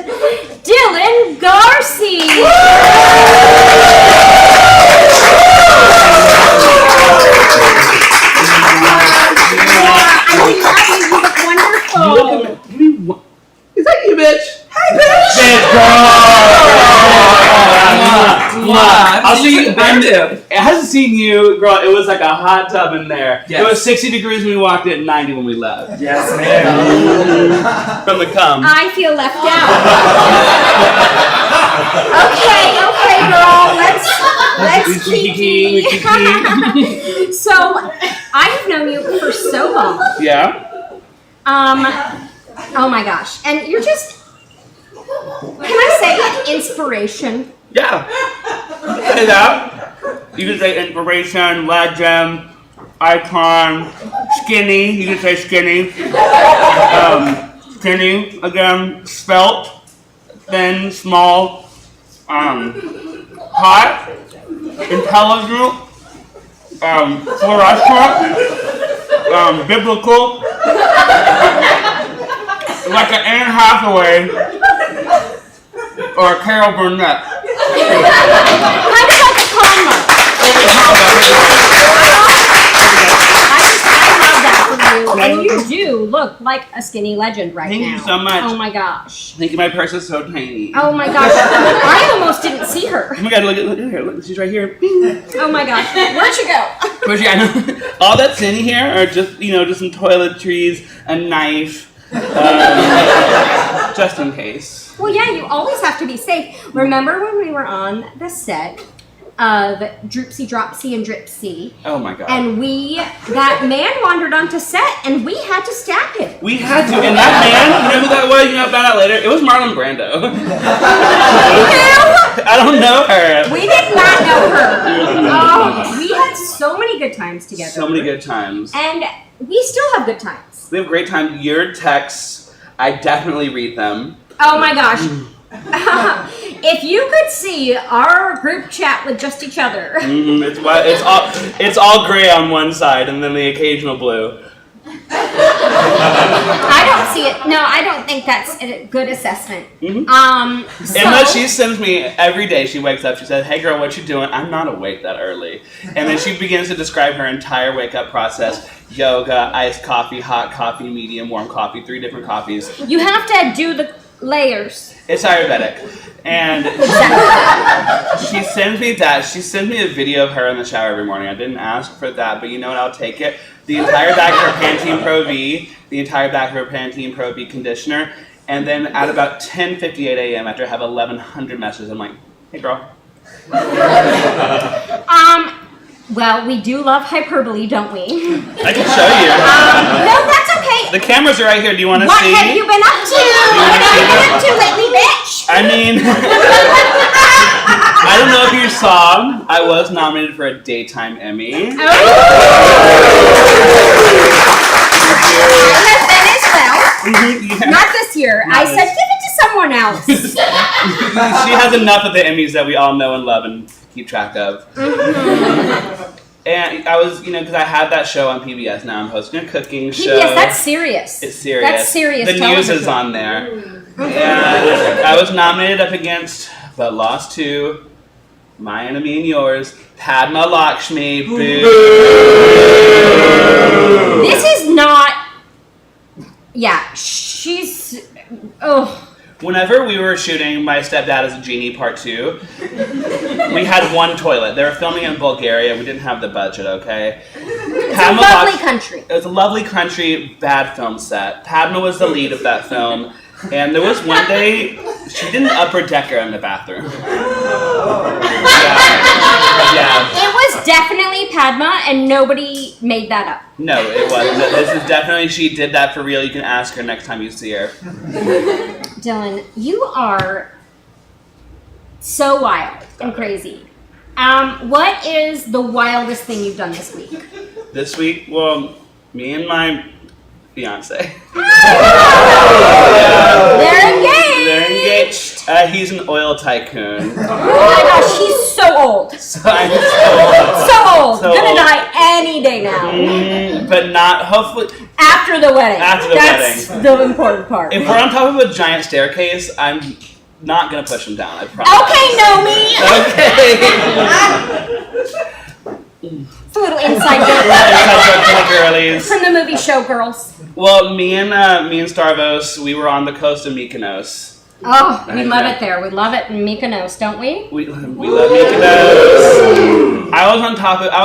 Dylan Garcia. I love you. You look wonderful. Is that you, bitch? Hey, bitch. I'll see you. It hasn't seen you, girl. It was like a hot tub in there. Yes. It was 60 degrees when we walked in, 90 when we left. Yes, ma'am. From the cum. I feel left out. Okay, girl. Let's kiki. So, I have known you for so long. Yeah. Oh my gosh. And you're just, can I say inspiration? Yeah. Say that. You can say inspiration, legend, icon, skinny. You can say skinny. Skinny, again, svelte, thin, small, hot, intelligent, fluorescent, biblical, like an Anne Hathaway or a Carol Burnett. Kind of like And you do look like a skinny legend right Thank now. you so much. Oh my gosh. Thank you. My purse is so tiny. Oh my gosh. I almost didn't see her. Oh my god, look at her. Look, she's right here. Oh my gosh. Where'd she go? Where's she? I know. All that's in here are just, just some toiletries, a knife, just in case. Well, yeah, you always have to be safe. Remember when we were on the set of Droopsy, Dropsy, and Dripsy? Oh my god. And that man wandered onto set, and we had to stab him. We had to, and that man, you know who that was? You know, I found out later. It was Marlon Brando. I don't know her. We did not know her. Oh, we had so many good times together. So many good times. And we still have good times. We have great time. Your texts, I definitely read them. Oh my gosh. If you could see our group chat with just each other. It's all gray on one side and then the occasional blue. I don't see it. No, I don't think that's a good assessment. Emma, she sends me every day. She wakes up. She says, "Hey, girl, what you doing?" I'm not awake that early, and then she begins to describe her entire wake up process: yoga, iced coffee, hot coffee, medium, warm coffee, 3 different coffees. You have to do the layers. It's Ayurvedic, and she sends me that. She sends me a video of her in the shower every morning. I didn't ask for that, but you know what? I'll take it. The entire back of her Pantene Pro V, the entire back of her Pantene Pro V conditioner, and then at about 10:58 a.m. after I have 1,100 messages, I'm like, "Hey, girl." Well, we do love hyperbole, don't we? I can show you. No, that's okay. The cameras are right here. Do you want to What see? have you been up to? What have you been up to lately, bitch? I mean, I don't know if you saw, I was nominated for a Daytime Emmy. And then as well, not this year. I said, give it to someone else. She has enough of the Emmys that we all know and love and keep track of. And I was, because I had that show on PBS. Now I'm hosting a cooking show. PBS, that's serious. It's serious. That's serious The news television. is on there. And I was nominated up against, but lost to, my enemy and yours, Padma Lakshmi. Boo. This is not. Yeah, she's. Oh. Whenever we were shooting My Stepdad as a Genie Part 2, we had one toilet. They were filming in Bulgaria. We didn't have the budget, okay? It's a lovely country. It was a lovely country, bad film set. Padma was the lead of that film. And there was one day, she did an upper decker in the bathroom. Yeah. It was definitely Padma, and nobody made that up. No, it wasn't. This is definitely, she did that for real. You can ask her next time you see her. Dylan, you are so wild and crazy. What is the wildest thing you've done this week? This week, well, me and my fiance. They're engaged! They're engaged. He's an oil tycoon. Oh my gosh, he's so old. So I'm so So old. So Gonna old. die any day now. But not, hopefully. After the wedding. After the That's wedding. the important part. If we're on top of a giant staircase, I'm not going to push him down, I promise. Okay, Nomi. It's a little inside joke. Inside joke for the girlies. From the movie Showgirls. Well, me and Starvos, we were on the coast of Mykonos. Oh, we love it there. We love it in Mykonos, don't we? We love Mykonos. I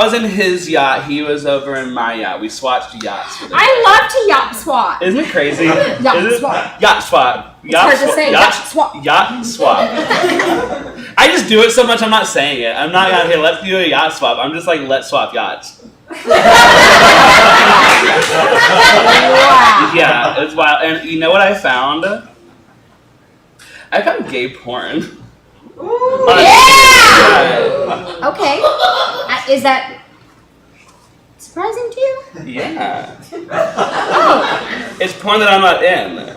was in his yacht. He was over in my yacht. We swatched yachts. For the I love to yacht swap. Isn't it crazy? Yacht Is it? swap. Yacht swap. It's hard to say. Yacht swap. Yacht swap. I just do it so much I'm not saying it. I'm not out here, let's do a yacht swap. I'm just like, let's swap yachts. Wow. Yeah, it's wild. And you know what I found? I found gay porn. Yeah! Okay. Is that surprising to you? Yeah. Oh. It's porn that I'm not in.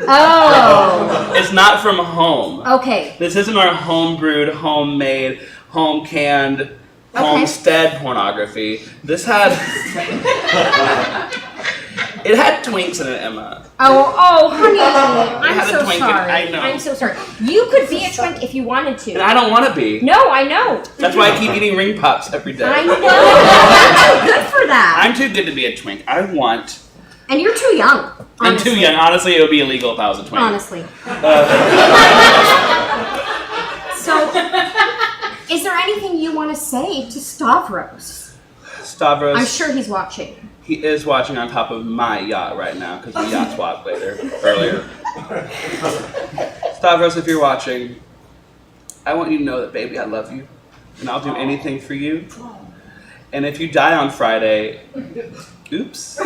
Oh. It's not from home. Okay. This isn't our home-brewed, homemade, home-canned, homestead pornography. This had... It had twinks in it, Emma. Oh, honey, had I'm a so twink in it, sorry. I know. I'm so sorry. You could be a twink if you wanted to. And I don't want to be. No, I know. That's why I keep eating ring pops every day. I know. I'm too good for that. I'm too good to be a twink. I want. And you're too young. I'm Honestly. too young. Honestly, it would be illegal if I was a twink. Honestly. So, is there anything you want to say to Stavros? Stavros. I'm sure he's watching. He is watching on top of my yacht right now because we yacht swapped earlier. Stavros, if you're watching, I want you to know that, baby, I love you, and I'll do anything for you. And if you die on Friday, oops.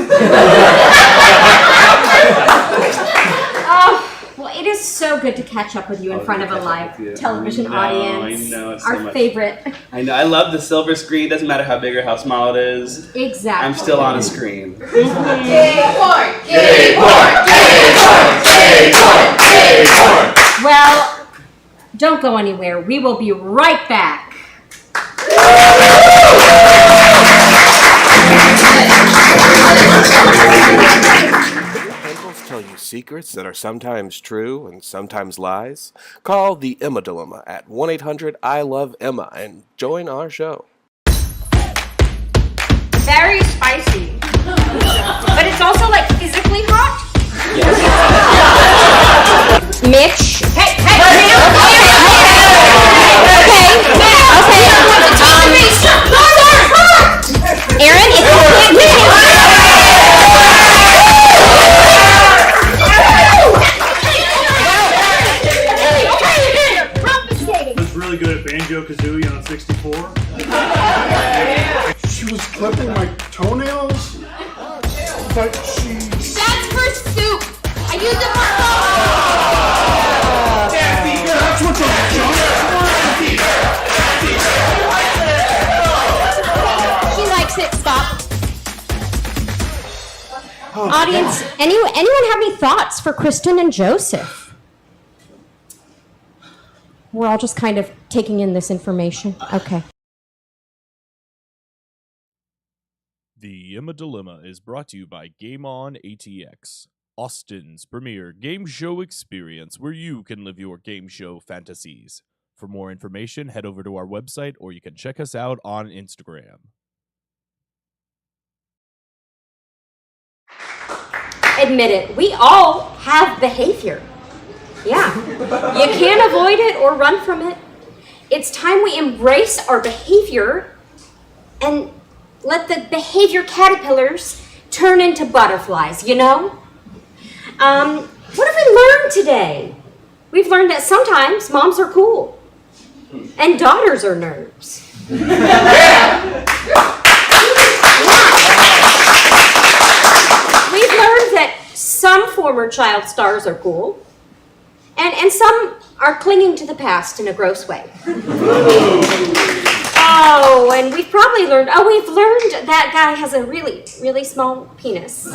Oh, well, it is so good to catch up with you in front of a live television audience. I know, it's so Our much. favorite. I know. I love the silver screen. Doesn't matter how big or how small it is. Exactly. I'm still on a screen. Gay porn! Gay porn! Gay porn! Gay porn! Well, don't go anywhere. We will be right back. Uncles tell you secrets that are sometimes true and sometimes lies? Call the Emma Dilemma at 1-800-I-LOVE-EMMA and join our show. Very spicy. But it's also like physically hot. Mitch. Hey. Aaron, if you was really good at Banjo-Kazooie on 64. She was clipping my toenails, but she... That's for soup. I use it for That's what the She likes it. Stop. Audience, anyone have any thoughts for Kristen and Joseph? We're all just kind of taking in this information. Okay. The Emma Dilemma is brought to you by GameOn ATX, Austin's premier game show experience where you can live your game show fantasies. For more information, head over to our website or you can check us out on Instagram. Admit it, we all have behavior. Yeah. You can't avoid it or run from it. It's time we embrace our behavior and let the behavior caterpillars turn into butterflies, you know? What have we learned today? We've learned that sometimes moms are cool and daughters are nerds. We've learned that some former child stars are cool and some are clinging to the past in a gross way. Oh, and we've probably learned, we've learned that guy has a really, really small penis.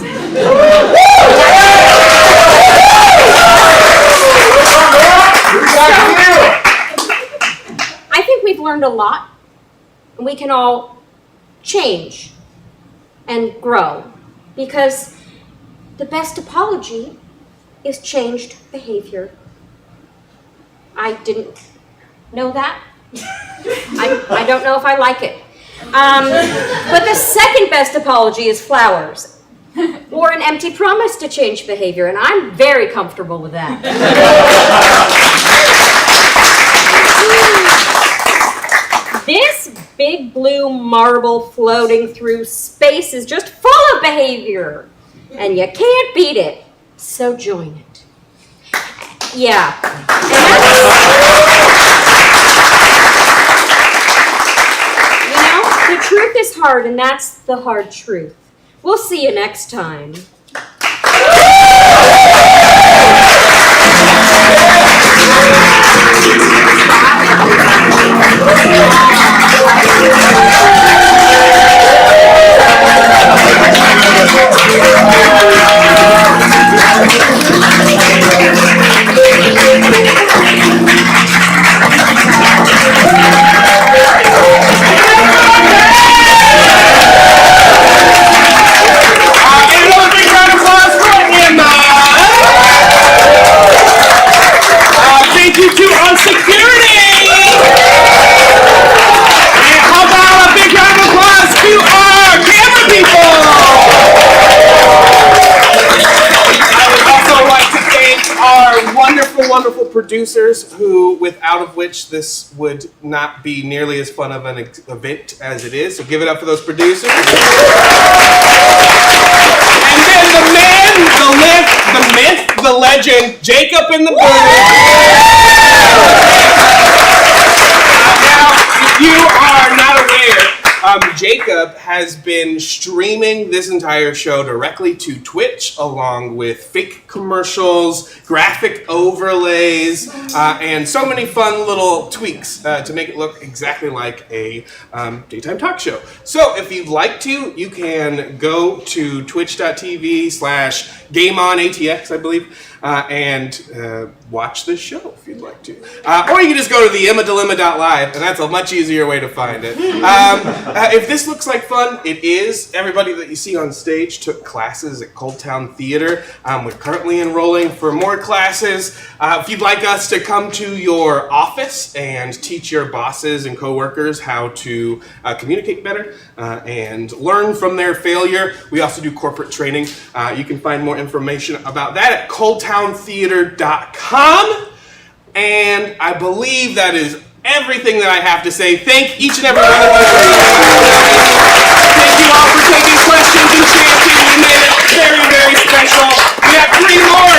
I think we've learned a lot, and we can all change and grow, because the best apology is changed behavior. I didn't know that. I don't know if I like it. But the second best apology is flowers, or an empty promise to change behavior, and I'm very comfortable with that. This big blue marble floating through space is just full of behavior, and you can't beat it, so join it. Yeah. The truth is hard, and that's the hard truth. We'll see you next time. Another big wonderful producers without of which this would not be nearly as fun of an event as it is. So give it up for those producers. And then the man, the myth, the legend, Jacob in the booth. Now, if you are not aware, Jacob has been streaming this entire show directly to Twitch, along with fake commercials, graphic overlays, and so many fun little tweaks to make it look exactly like a daytime talk show. So if you'd like to, you can go to twitch.tv/GameOnATX, I believe, and watch this show if you'd like to. Or you can just go to the EmmaDilemma.live, and that's a much easier way to find it. If this looks like fun, it is. Everybody that you see on stage took classes at Cold Town Theater. We're currently enrolling for more classes. If you'd like us to come to your office and teach your bosses and coworkers how to communicate better and learn from their failure, we also do corporate training. You can find more information about that at coldtowntheater.com. And I believe that is everything that I have to say. Thank each and every one of you. Thank you all for taking questions and chanting. You made it very, very special. We have 3 more